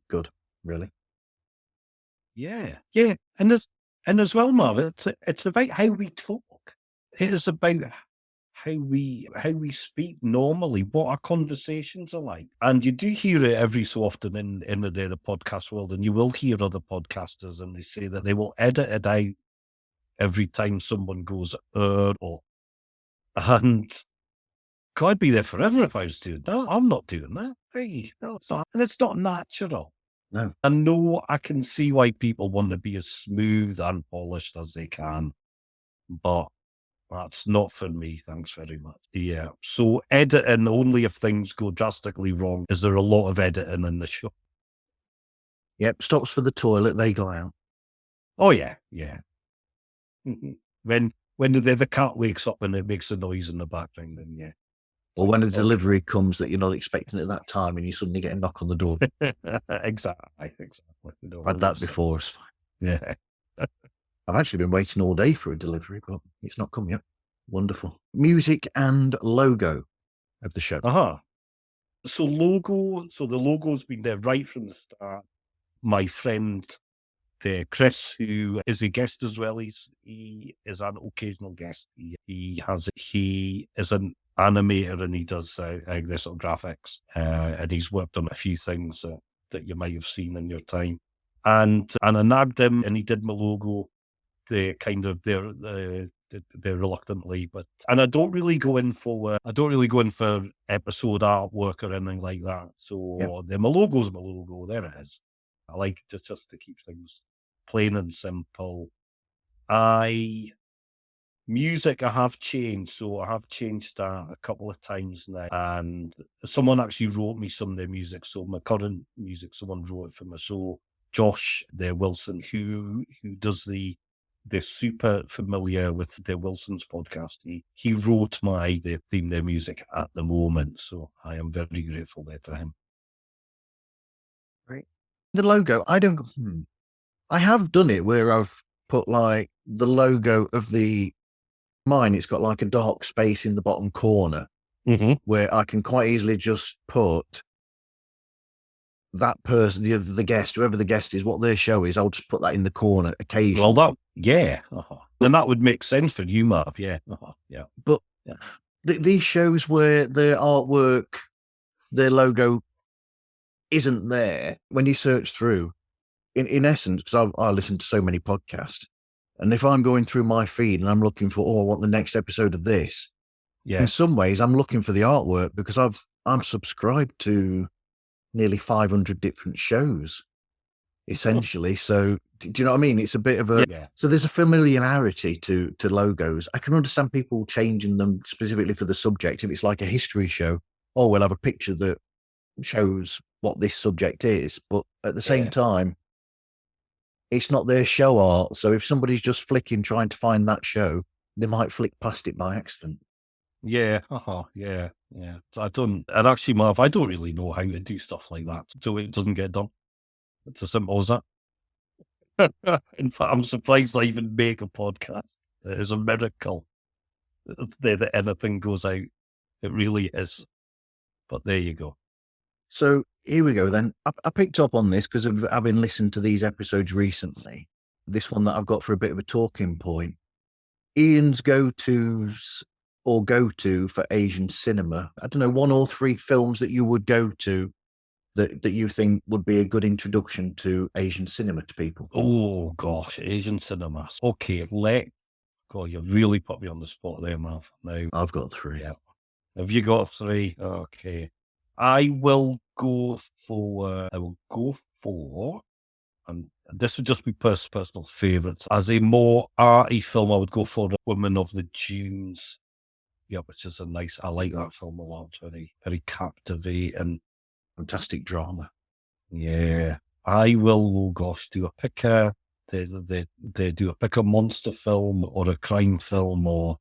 good, really. Yeah, and as well, Marv, it's about how we talk. It is about how we speak normally, what our conversations are like. And you do hear it every so often in the podcast world, and you will hear other podcasters, and they say that they will edit it out every time someone goes or, and I'd be there forever if I was doing that. I'm not doing that. Hey, no, it's not, and it's not natural. No. I know I can see why people want to be as smooth and polished as they can, but that's not for me. Thanks very much. Yeah. So editing only if things go drastically wrong. Is there a lot of editing in the show? Yep, stops for the toilet, they go out. Oh yeah, yeah. When the cat wakes up and it makes a noise in the background, then yeah. Or when a delivery comes that you're not expecting at that time and you suddenly get a knock on the door. Exactly. I've had that before. It's fine. Yeah. I've actually been waiting all day for a delivery, but it's not come yet. Wonderful. Music and logo of the show. So the logo's been there right from the start. My friend Chris, who is a guest as well, he is an occasional guest. He is an animator and he does this sort of graphics, and he's worked on a few things that you might have seen in your time. And I nagged him, and he did my logo. They're reluctantly, and I don't really go in for episode artwork or anything like that. So my logo's my logo. There it is. I like just to keep things plain and simple. Music I have changed, so I have changed that a couple of times now. And someone actually wrote me some of their music. So my current music, someone wrote it for me. So Josh, the Wilson, who does they're super familiar with the Wilson's podcast. He wrote the theme, their music at the moment. So I am very grateful there to him. Right. The logo, I have done it where I've put like the logo of mine. It's got like a dark space in the bottom corner where I can quite easily just put that person, the guest, whoever the guest is, what their show is. I'll just put that in the corner occasionally. Well, then that would make sense for you, Marv. Yeah. Yeah. But these shows where their artwork, their logo isn't there, when you search through, in essence, because I listen to so many podcasts, and if I'm going through my feed and I'm looking for, I want the next episode of this, in some ways I'm looking for the artwork because I'm subscribed to nearly 500 different shows, essentially. So do you know what I mean? It's a bit of so there's a familiarity to logos. I can understand people changing them specifically for the subject. If it's like a history show, we'll have a picture that shows what this subject is. But at the same time, it's not their show art. So if somebody's just flicking, trying to find that show, they might flick past it by accident. Yeah. Yeah. So actually, Marv, I don't really know how to do stuff like that, so it doesn't get done. It's as simple as that. In fact, I'm surprised I even make a podcast. It is a miracle that anything goes out. It really is. But there you go. So here we go then. I picked up on this because I've been listening to these episodes recently. This one that I've got for a bit of a talking point. Ian's go-tos or go-to for Asian cinema. I don't know, 1 or 3 films that you would go to that you think would be a good introduction to Asian cinema to people. Oh gosh, Asian cinema. Okay, God, you've really put me on the spot there, Marv. Now I've got 3. Yeah. Have you got 3? Okay. I will go for, and this would just be personal favourites. As a more arty film, I would go for Women of the Dunes. Yeah, which is I like that film a lot. Very, very captivating. Fantastic drama. Yeah. I will, do a pick they do pick a monster film or a crime film or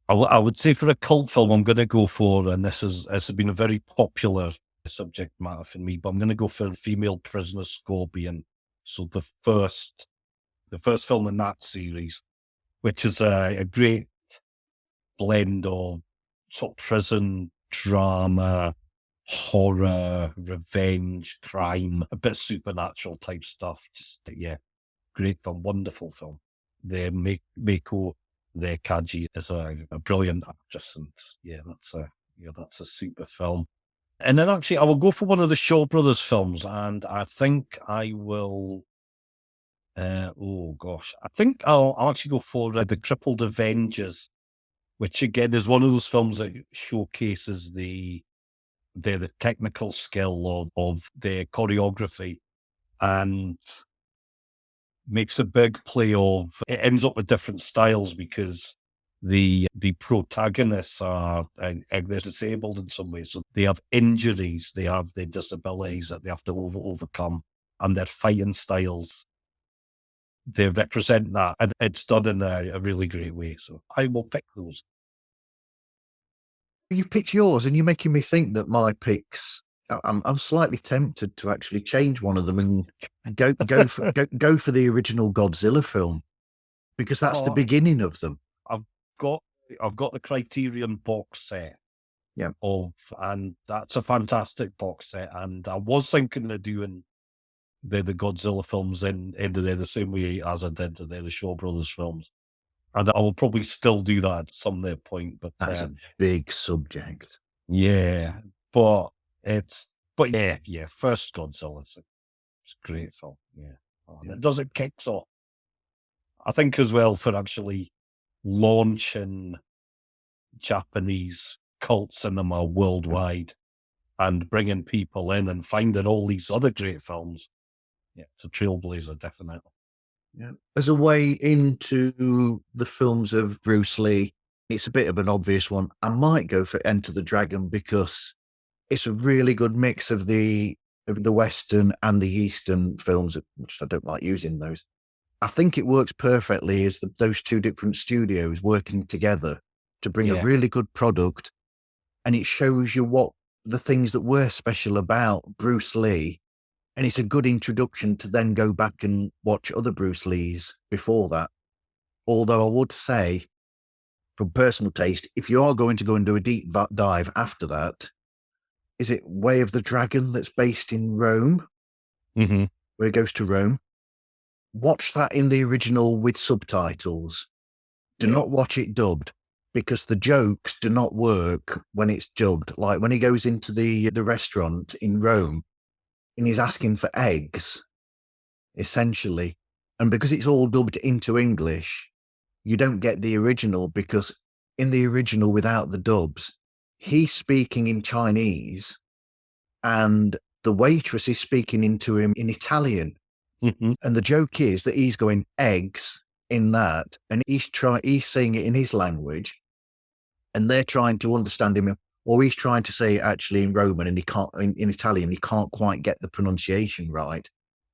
I would say for a cult film, I'm going to go for, and this has been a very popular subject matter for me, but I'm going to go for Female Prisoner Scorpion. So the first film in that series, which is a great blend of sort of prison drama, horror, revenge, crime, a bit of supernatural type stuff. Just great film, wonderful film. The Meiko, the Kaji is a brilliant actress, and that's a super film. And then actually, I will go for one of the Shaw Brothers films, and I think I will. I think I'll actually go for The Crippled Avengers, which again is one of those films that showcases the technical skill of the choreography and makes a big play of it ends up with different styles because the protagonists are they're disabled in some ways, so they have injuries, they have their disabilities that they have to overcome, and their fighting styles, they represent that, and it's done in a really great way. So I will pick those. You picked yours, and you're making me think that my picks. I'm slightly tempted to actually change one of them and go for the original Godzilla film, because that's the beginning of them. I've got the Criterion box set. Yeah. And that's a fantastic box set. And I was thinking of doing the Godzilla films into there the same way as I did the Shaw Brothers films. And I will probably still do that at some point. But that's a big subject. Yeah. But first Godzilla. It's a great film. Yeah. It does, it kicks off. I think as well for actually launching Japanese cult cinema worldwide and bringing people in and finding all these other great films. Yeah, it's a trailblazer, definitely. Yeah. As a way into the films of Bruce Lee, it's a bit of an obvious one. I might go for Enter the Dragon because it's a really good mix of the Western and the Eastern films, which I don't like using those. I think it works perfectly as those two different studios working together to bring a really good product, and it shows you what the things that were special about Bruce Lee, and it's a good introduction to then go back and watch other Bruce Lees before that. Although I would say, from personal taste, if you are going to go and do a deep dive after that, is it Way of the Dragon that's based in Rome, where he goes to Rome? Watch that in the original with subtitles. Do not watch it dubbed, because the jokes do not work when it's dubbed. Like when he goes into the restaurant in Rome and he's asking for eggs, essentially, and because it's all dubbed into English, you don't get the original, because in the original without the dubs, he's speaking in Chinese and the waitress is speaking into him in Italian. And the joke is that he's going eggs in that, and he's saying it in his language, and they're trying to understand him, or he's trying to say it actually in Roman, and he can't in Italian. He can't quite get the pronunciation right,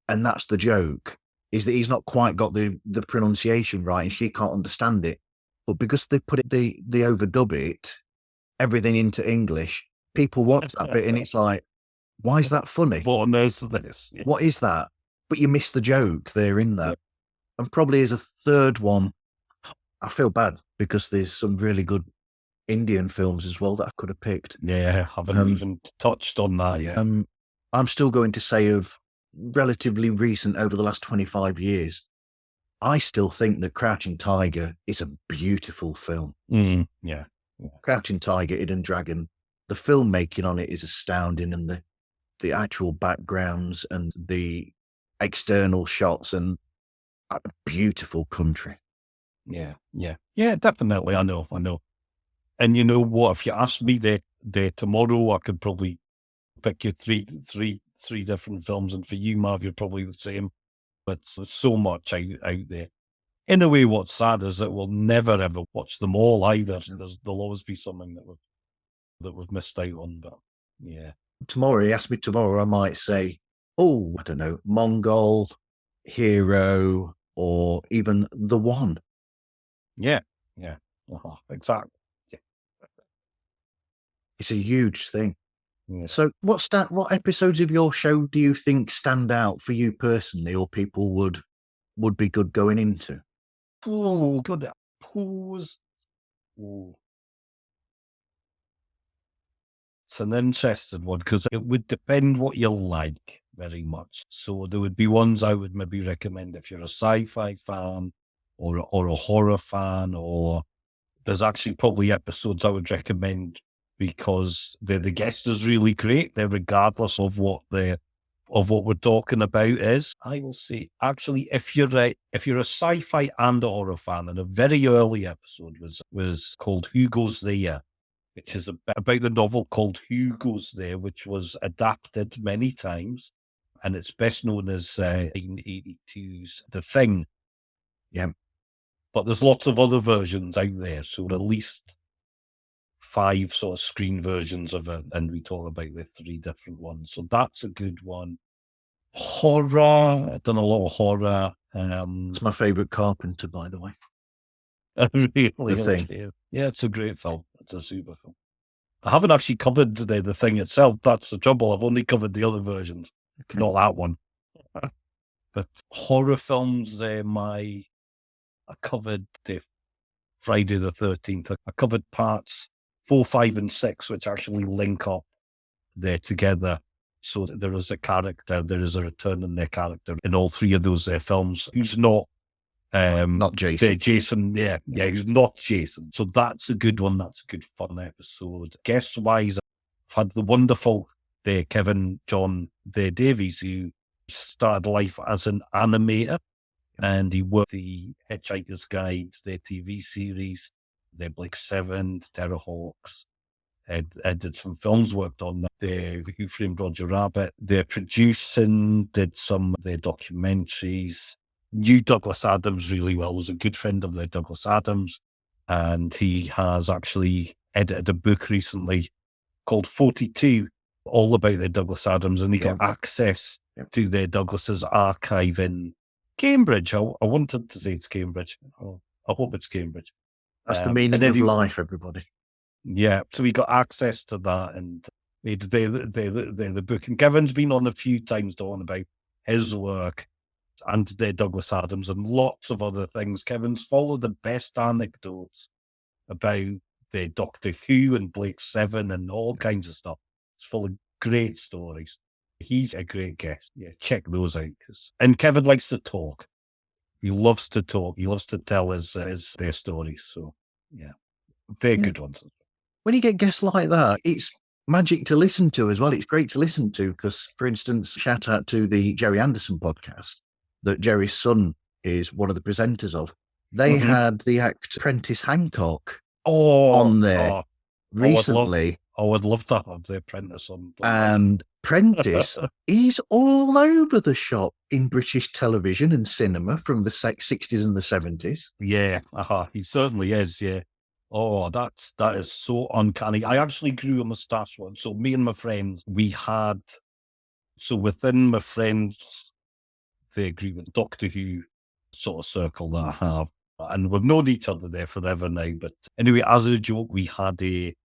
and that's the joke: is that he's not quite got the pronunciation right, and she can't understand it. But because they put it, they overdub it, everything into English, people watch that bit, and it's like, why is that funny? What on earth is this? Yeah. What is that? But you miss the joke there in that. And probably as a third one, I feel bad because there's some really good Indian films as well that I could have picked. Yeah, I haven't even touched on that yet. I'm still going to say of relatively recent, over the last 25 years, I still think that Crouching Tiger is a beautiful film. Yeah. Crouching Tiger, Hidden Dragon, the filmmaking on it is astounding, and the actual backgrounds and the external shots, and a beautiful country. Yeah, definitely. I know. And you know what? If you asked me there tomorrow, I could probably pick you three different films, and for you, Marv, you're probably the same. But there's so much out there. In a way, what's sad is that we'll never ever watch them all either. There'll always be something that we've missed out on. But yeah. tomorrow, he asked me tomorrow, I might say, oh, I don't know, Mongol, Hero, or even The One. Yeah. Exactly. It's a huge thing. Yeah. So what episodes of your show do you think stand out for you personally, or people would be good going into? Oh, good. Pose. Oh. It's an interesting one because it would depend what you like very much. So there would be ones I would maybe recommend if you're a sci-fi fan or a horror fan, or there's actually probably episodes I would recommend because the guest is really great. They're regardless of what we're talking about is. I will say actually if you're a sci-fi and a horror fan, and a very early episode was called Who Goes There, which is about the novel called Who Goes There, which was adapted many times, and it's best known as 1982's The Thing. Yeah. But there's lots of other versions out there, so at least 5 sort of screen versions of it, and we talk about the 3 different ones. So that's a good one. Horror, I've done a lot of horror. It's my favourite Carpenter, by the way. Really, The Thing. okay. Yeah, it's a great film. It's a super film. I haven't actually covered the Thing itself. That's the trouble. I've only covered the other versions, not that one. But horror films, I covered the Friday the 13th. I covered parts 4, 5, and 6, which actually link up there together. So there is a return in their character in all 3 of those films. Who's not Jason. Jason, he's not Jason. So that's a good one. That's a good fun episode. Guest wise, I've had the wonderful Kevin John Davies, who started life as an animator, and he worked the Hitchhiker's Guide, their TV series, their Blake 7, Terrorhawks. Did some films, worked on the Who Framed Roger Rabbit. They're producing, did some of their documentaries. Knew Douglas Adams really well, was a good friend of the Douglas Adams, and he has actually edited a book recently called 42, all about the Douglas Adams, and he got access to their Douglas's archive in Cambridge. I wanted to say it's Cambridge. I hope it's Cambridge. That's the meaning of life, everybody. Yeah, so we got access to that, and the book. And Kevin's been on a few times talking about his work and their Douglas Adams and lots of other things. Kevin's full of the best anecdotes about the Doctor Who and Blake 7 and all kinds of stuff. It's full of great stories. He's a great guest. Yeah, check those out. And Kevin likes to talk. He loves to talk. He loves to tell their stories. So, yeah, they're good ones. When you get guests like that, it's magic to listen to as well. It's great to listen to because, for instance, shout out to the Jerry Anderson podcast that Jerry's son is one of the presenters of. They had the actor Prentice Hancock on there recently. I would love to have the Apprentice on. And Prentice, he's all over the shop in British television and cinema from the 60s and the 70s. Yeah, he certainly is, yeah. Oh, that is so uncanny. I actually grew a moustache once. So me and my friends, within my friends, the agreement, Doctor Who sort of circle that I have, and we've known each other there forever now. But anyway, as a joke, we had a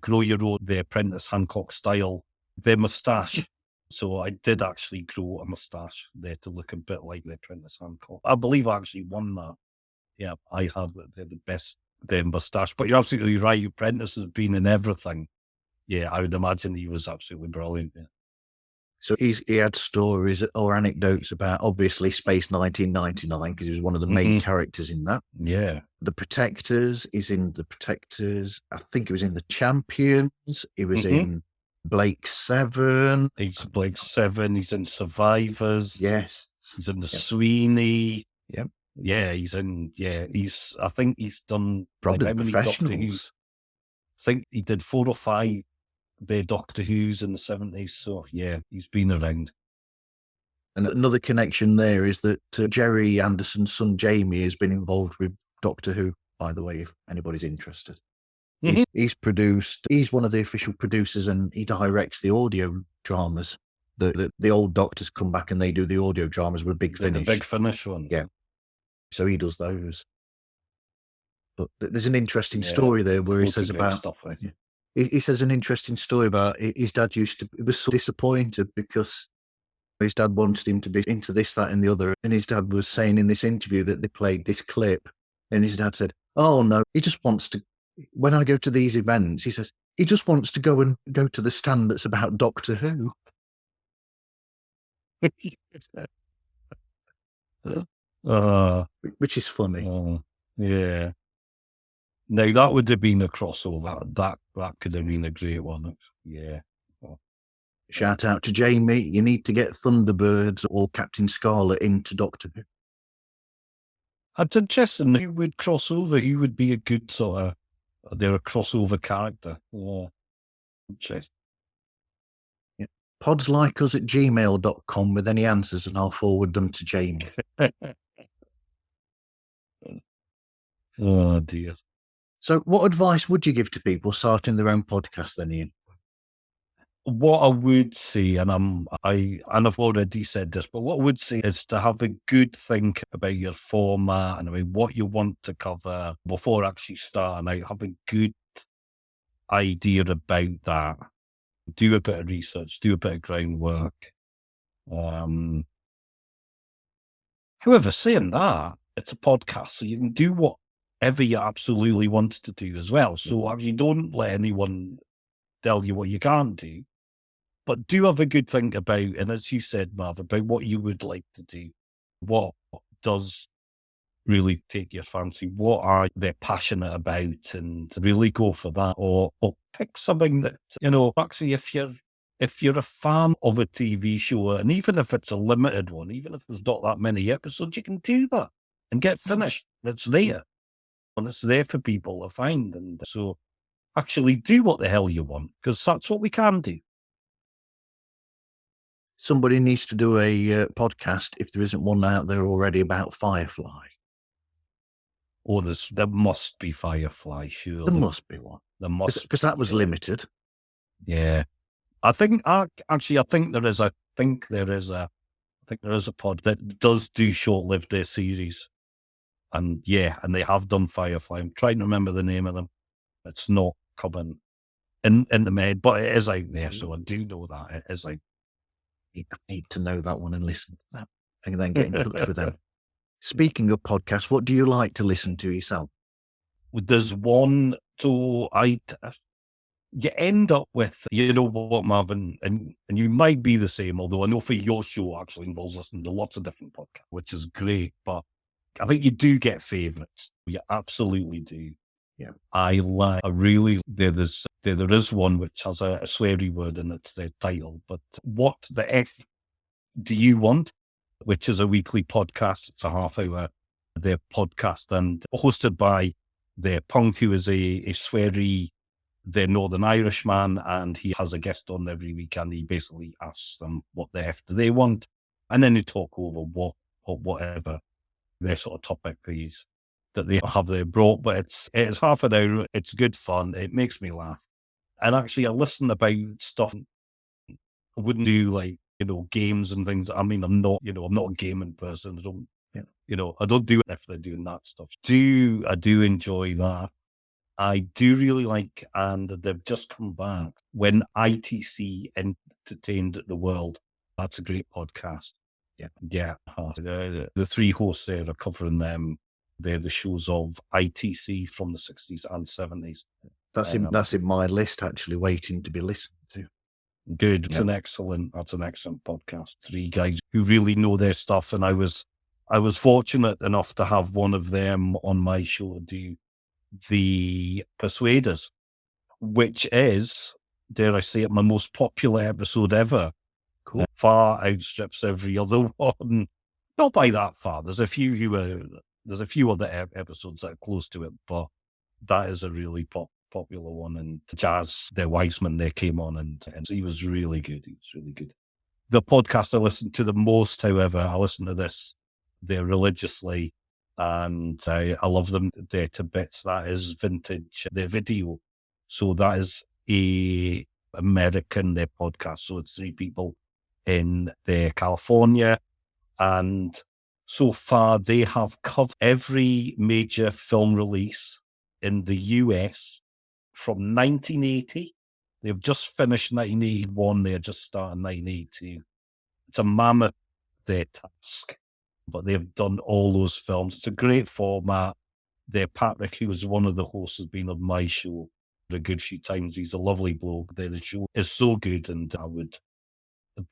grow your own, the Apprentice Hancock style, the moustache. So I did actually grow a moustache there to look a bit like the Apprentice Hancock. I believe I actually won that. Yeah, I had the best moustache. But you're absolutely right. Apprentice has been in everything. Yeah, I would imagine he was absolutely brilliant. Yeah. So he had stories or anecdotes about, obviously, Space 1999, because he was one of the main characters in that. Yeah. The Protectors is in The Protectors. I think he was in The Champions. He was in Blake 7. He's Blake 7. He's in Survivors. Yes. He's in The Sweeney. Yep. Yeah, I think he's done probably like, the Professionals. I think he did 4 or 5 the Doctor Who's in the 70s. So yeah, he's been around. And another connection there is that Jerry Anderson's son Jamie has been involved with Doctor Who, by the way, if anybody's interested. Mhm. He's one of the official producers, and he directs the audio dramas. The old Doctors come back and they do the audio dramas with Big The Finish. Big Finish one. Yeah. So he does those. But there's an interesting Yeah, story there where he loads of says great about stuff. Like. yeah. He says an interesting story about his dad he was so disappointed because his dad wanted him to be into this, that, and the other. And his dad was saying in this interview that they played this clip, and his dad said, "Oh no, he just wants to. When I go to these events, he says he just wants to go to the stand that's about Doctor Who." Which is funny. Yeah. Now that would have been a crossover. That could have been a great one. Yeah. Shout out to Jamie. You need to get Thunderbirds or Captain Scarlet into Doctor Who. It's interesting. Who would cross over? Who would be a good sort of? They're a crossover character. Yeah. Interesting. Yeah. Podslikeus@gmail.com with any answers, and I'll forward them to Jamie. Oh dear. So, what advice would you give to people starting their own podcast then, Ian? What I would say, and I've already said this, but what I would say is to have a good think about your format and about what you want to cover before actually starting out. Have a good idea about that. Do a bit of research, do a bit of groundwork. However, saying that, it's a podcast, so you can do whatever you absolutely want to do as well. So actually don't let anyone tell you what you can't do. But do have a good think about, and as you said, Marv, about what you would like to do. What does really take your fancy? What are they passionate about? And really go for that. Or pick something that, actually if you're a fan of a TV show, and even if it's a limited one, even if there's not that many episodes, you can do that and get finished. It's there. And it's there for people to find. And so actually do what the hell you want, because that's what we can do. Somebody needs to do a podcast, if there isn't one out there already, about Firefly. Or there must be Firefly, sure. There must be one. There must, because that was limited. Yeah, I think there is a pod that does do short-lived series, and they have done Firefly. I'm trying to remember the name of them. It's not coming in the head, but it is out there, so I do know that it is out. I need to know that one and listen to that, and then get in touch with them. Speaking of podcasts, what do you like to listen to yourself? There's one, so you end up with, what, Marvin, and you might be the same, although I know for your show actually involves listening to lots of different podcasts, which is great, but I think you do get favourites. You absolutely do. Yeah. There is one which has a sweary word in its their title, but What the F Do You Want? Which is a weekly podcast. It's a half-hour their podcast, and hosted by their Punk, who is a sweary, the Northern Irish man, and he has a guest on every week, and he basically asks them what the F do they want, and then they talk over whatever their sort of topic is that they have there brought. But it's half an hour. It's good fun. It makes me laugh, and actually I listen about stuff I wouldn't do, games and things. I mean, I'm not a gaming person. I don't, I don't do it if they're doing that stuff. I do enjoy that. I do really like, and they've just come back, When ITC Entertained the World. That's a great podcast. Yeah. The three hosts there are covering them. They're the shows of ITC from the 60s and 70s. That's in my list, actually, waiting to be listened to. Good. That's an excellent podcast. Three guys who really know their stuff. And I was fortunate enough to have one of them on my show do The Persuaders, which is, dare I say it, my most popular episode ever. Cool. Far outstrips every other one. Not by that far. There's a few other episodes that are close to it, but that is a really popular one. And Jazz, their Weissman, they came on, and he was really good. He was really good. The podcast I listen to the most, however, I listen to this there religiously, and I love them there to bits. That is Vintage, their video So that is a American podcast. So it's 3 people in California. And so far they have covered every major film release in the US from 1980. They've just finished 1981. They're just starting 1982. It's a mammoth task, but they've done all those films. It's a great format. Patrick, who was one of the hosts, has been on my show a good few times. He's a lovely bloke. The show is so good, and I would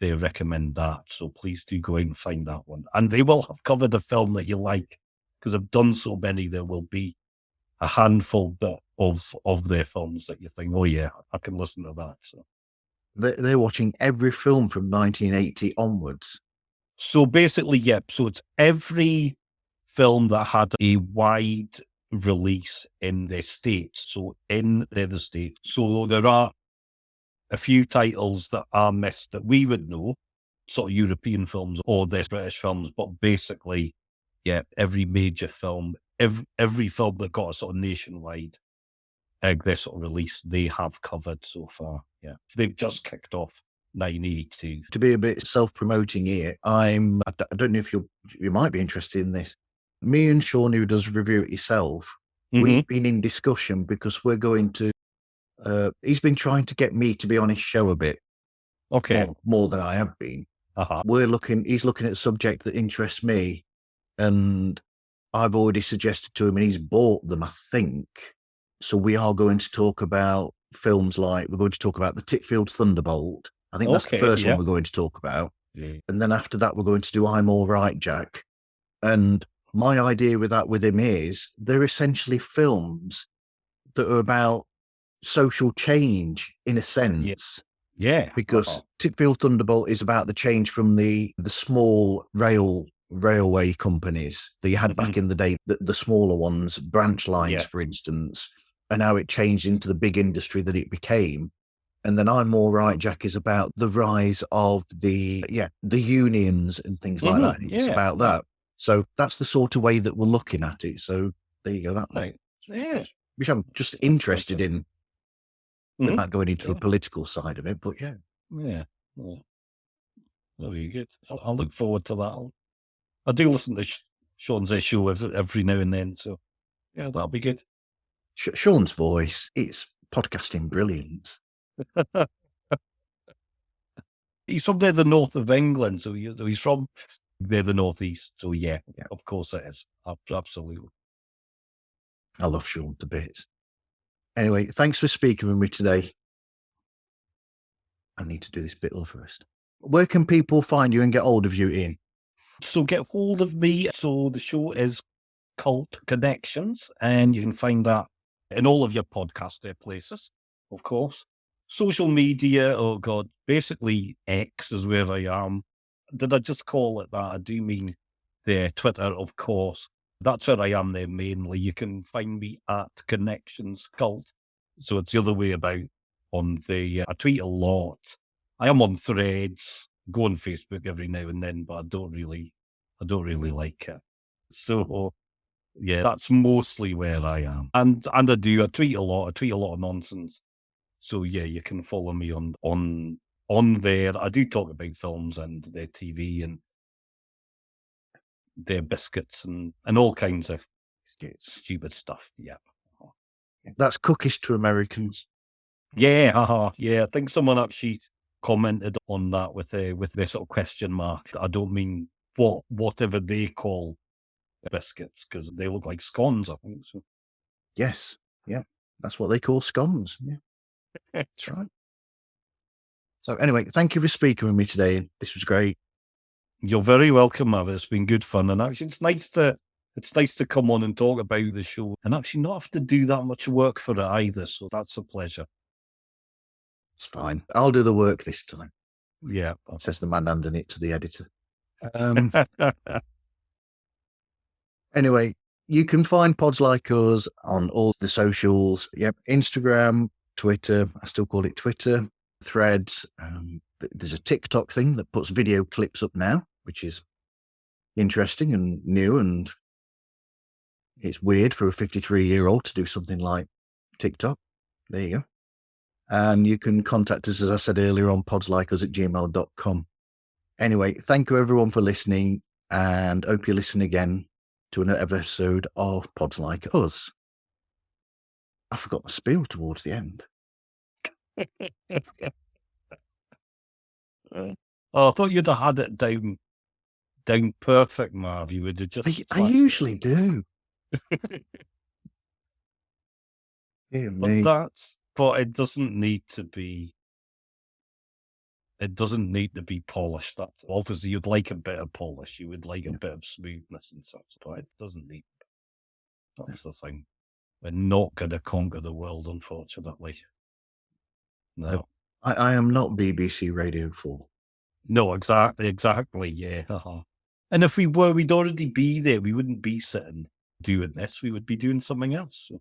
recommend that. So please do go out and find that one. And they will have covered a film that you like, because I've done so many. There will be a handful of their films that you think, oh yeah, I can listen to that. So They're watching every film from 1980 onwards. So basically, yeah. So it's every film that had a wide release in the States. So in the States. So there are a few titles that are missed that we would know, sort of European films or their British films, but basically, yeah, every major film, every film that got a sort of nationwide their sort of release, they have covered so far. Yeah. They've just kicked off 1982. To be a bit self-promoting here, I don't know if you might be interested in this. Me and Sean, who does Review It Yourself, we've been in discussion because we're going to, he's been trying to get me to be on his show a bit. Okay. More than I have been. Uh-huh. He's looking at a subject that interests me, and I've already suggested to him, and he's bought them, I think. So we are going to talk about films like, we're going to talk about the Titfield Thunderbolt. I think that's the first one we're going to talk about. Yeah. And then after that, we're going to do I'm All Right, Jack. And my idea with him is they're essentially films that are about social change in a sense. Yeah. Because Titfield Thunderbolt is about the change from the small railway companies that you had back in the day, the smaller ones, branch lines, for instance, and how it changed into the big industry that it became. And then I'm All Right, Jack is about the rise of the unions and things like that. It's about that. So that's the sort of way that we're looking at it. So there you go. That Right. Yeah. Which I'm just interested in, without going into a political side of it. But yeah. Very good. I'll look forward to that. I do listen to Sean's show every now and then. So yeah, that'll be good. Sean's voice, it's podcasting brilliance. He's from the north of England, so he's from the northeast. So yeah, of course it is. Absolutely. I love Sean to bits. Anyway, thanks for speaking with me today. I need to do this bit first. Where can people find you and get hold of you, Ian? So get hold of me. So the show is Cult Connections, and you can find that in all of your podcast places, of course. Social media, oh God, basically X is where I am. Did I just call it that? I do mean the Twitter, of course. That's where I am there mainly. You can find me at Connections Cult. So it's the other way about on I tweet a lot. I am on Threads, go on Facebook every now and then, but I don't really like it. So yeah, that's mostly where I am. And I tweet a lot. I tweet a lot of nonsense. So yeah, you can follow me on there. I do talk about films and their TV and their biscuits and all kinds of stupid stuff. Yeah. That's cookies to Americans. Yeah, yeah. I think someone actually commented on that with their sort of question mark. I don't mean whatever they call biscuits, because they look like scones, I think. So. Yes. Yeah. That's what they call scones. Yeah. That's right. So anyway, thank you for speaking with me today. This was great. You're very welcome, Mav. It's been good fun. And actually it's nice to come on and talk about the show and actually not have to do that much work for it either. So that's a pleasure. It's fine. I'll do the work this time. Yeah. Says the man handing it to the editor. Anyway, you can find Pods Like Us on all the socials. Yep. Instagram, Twitter. I still call it Twitter. Threads. There's a TikTok thing that puts video clips up now, which is interesting and new, and it's weird for a 53-year-old to do something like TikTok. There you go. And you can contact us, as I said earlier, on podslikeus@gmail.com. Anyway, thank you everyone for listening, and hope you listen again to another episode of Pods Like Us. I forgot my spiel towards the end. Oh, I thought you'd have had it down perfect, Marv. You would have just. I usually do. Dear me. But it doesn't need to be. It doesn't need to be polished. That's obviously you'd like a bit of polish. You would like a bit of smoothness and such, but it doesn't need. That's the thing. We're not going to conquer the world, unfortunately. No. I am not BBC Radio 4. No, exactly, yeah. And if we were, we'd already be there. We wouldn't be sitting doing this. We would be doing something else. So.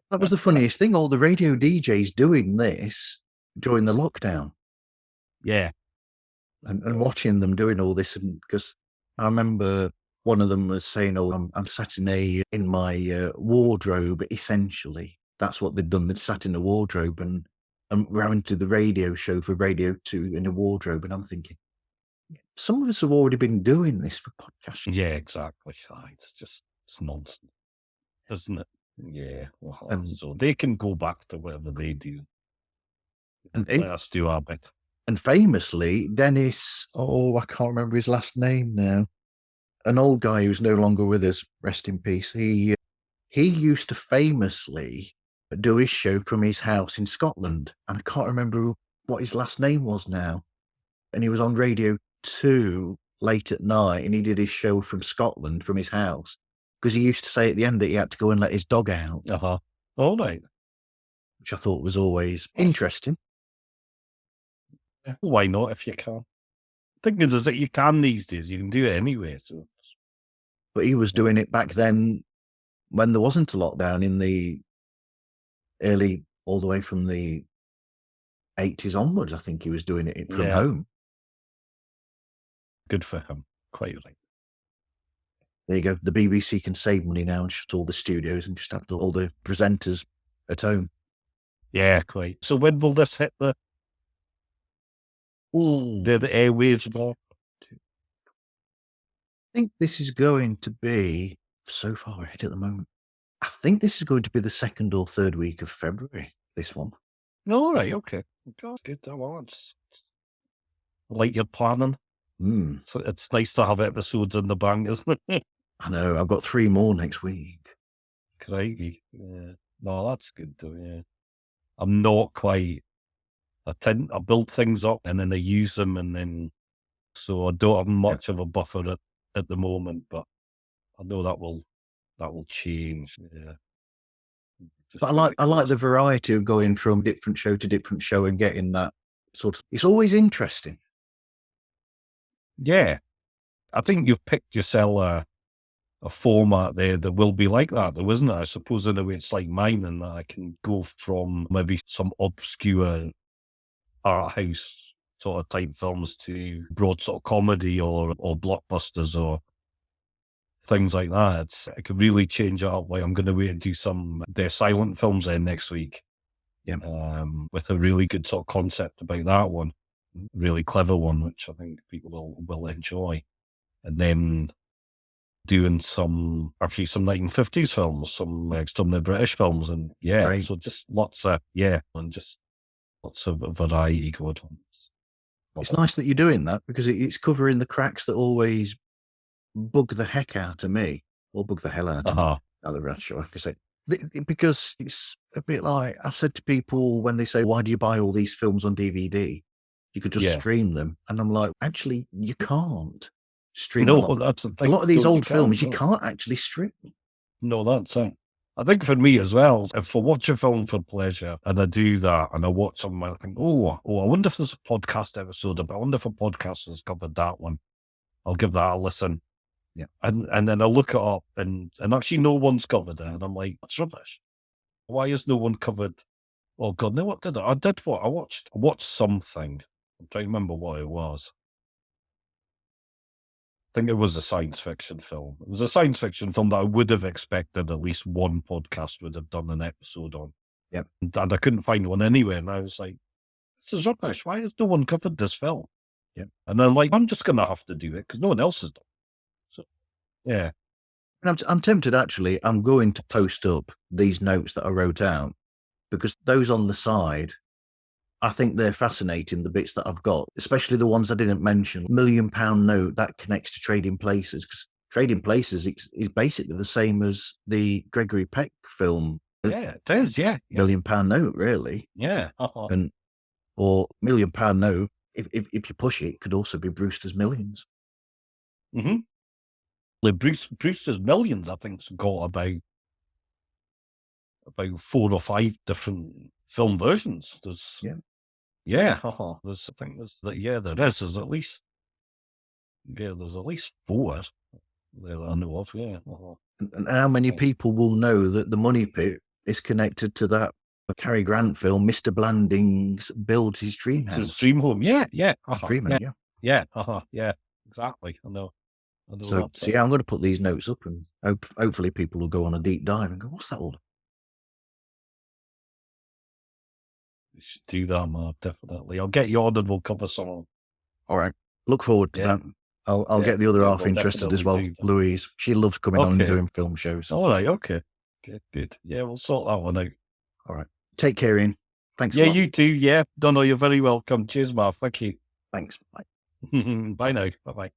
That was the funniest thing. All the radio DJs doing this during the lockdown. Yeah. And watching them doing all this. And because I remember one of them was saying, oh, I'm sat in my wardrobe, essentially. That's what they'd done. They'd sat in a wardrobe and we're having to do the radio show for Radio 2 in a wardrobe. And I'm thinking, some of us have already been doing this for podcasts. Yeah, exactly. It's nonsense, isn't it? Yeah. Well, so they can go back to whatever they do. And let us do our bit. And famously, Dennis, I can't remember his last name now, an old guy who's no longer with us, rest in peace. He used to famously do his show from his house in Scotland. And I can't remember what his last name was now. And he was on Radio 2 late at night, and he did his show from Scotland, from his house, because he used to say at the end that he had to go and let his dog out. All right. Which I thought was always interesting. Why not if you can? The thing is that you can these days. You can do it anyway. So. But he was doing it back then when there wasn't a lockdown in the early, all the way from the 80s onwards. I think he was doing it from home. Good for him. Quite right. There you go. The BBC can save money now and shut all the studios and just have all the presenters at home. Yeah, quite. So when will this hit the airwaves more? I think this is going to be so far ahead at the moment. I think this is going to be the 2nd or 3rd week of February, this one. All right, okay. Good. Well, it's like you're planning. So it's nice to have episodes in the bank, isn't it? I know. I've got 3 more next week. Crikey. Yeah. No, that's good though, yeah. I'm not quite... I build things up and then I use them, and then... So I don't have much of a buffer at the moment, but I know that will change. Yeah. But I like the variety of going from different show to different show and getting that sort of... It's always interesting. Yeah. I think you've picked yourself a format there that will be like that, though, isn't it? I suppose in a way it's like mine, in that I can go from maybe some obscure art house sort of type films to broad sort of comedy or blockbusters or things like that. I could really change it up. Like I'm going to wait and do some their silent films then next week. Yeah. With a really good sort of concept about that one. Really clever one, which I think people will enjoy. And then doing some 1950s films, some extremely British films, and so just lots of variety going on. It's nice that you're doing that, because it's covering the cracks that always bug the heck out of me, or bug the hell out of me. Now that's sure I can say. Because it's a bit like I've said to people when they say, "Why do you buy all these films on DVD? You could just stream them." And I'm like, actually, you can't stream. That's the thing. A lot of these old films you can't actually stream. No, that's it. I think for me as well, if I watch a film for pleasure and I do that and I watch something, I think, I wonder if there's a podcast episode, but I wonder if a podcast has covered that one. I'll give that a listen. Yeah. And then I look it up and actually no one's covered it. And I'm like, that's rubbish. Why is no one covered? Oh God, no, what did I? I did what? I watched something. I'm trying to remember what it was. I think it was a science fiction film. It was a science fiction film that I would have expected at least one podcast would have done an episode on. Yep. And I couldn't find one anywhere. And I was like, this is rubbish. Why has no one covered this film? Yep. And then, like, I'm just going to have to do it because no one else has done it. So, yeah. And I'm tempted, actually. I'm going to post up these notes that I wrote out because those on the side, I think they're fascinating, the bits that I've got, especially the ones I didn't mention. £1 Million note, that connects to Trading Places, because Trading Places is basically the same as the Gregory Peck film. Yeah, it is, yeah. £1 Million note, or £1 Million note, if you push it, it could also be Brewster's Millions. Mm-hmm. Brewster's Millions, I think, has got about 4 or 5 different film versions. There's there is. There's at least there's at least 4 there that I know of. Yeah. And how many people will know that the Money Pit is connected to that Cary Grant film, Mr. Blandings Builds His Dream House? His dream home. Yeah. Freeman, Yeah. Exactly. I know. So yeah, I'm going to put these notes up, and hopefully people will go on a deep dive and go, "What's that all?" We should do that, Mark. Definitely. I'll get you on and we'll cover some of them. All right, look forward to that. I'll get the other half we'll interested as well, definitely do that. Louise. She loves coming on and doing film shows. All right. Okay. Good. Yeah, we'll sort that one out. All right. Take care, Ian. Thanks. Yeah, a lot. you too. Yeah. Donald, you're very welcome. Cheers, Mark. Thank you. Thanks. Bye. Bye now. Bye-bye.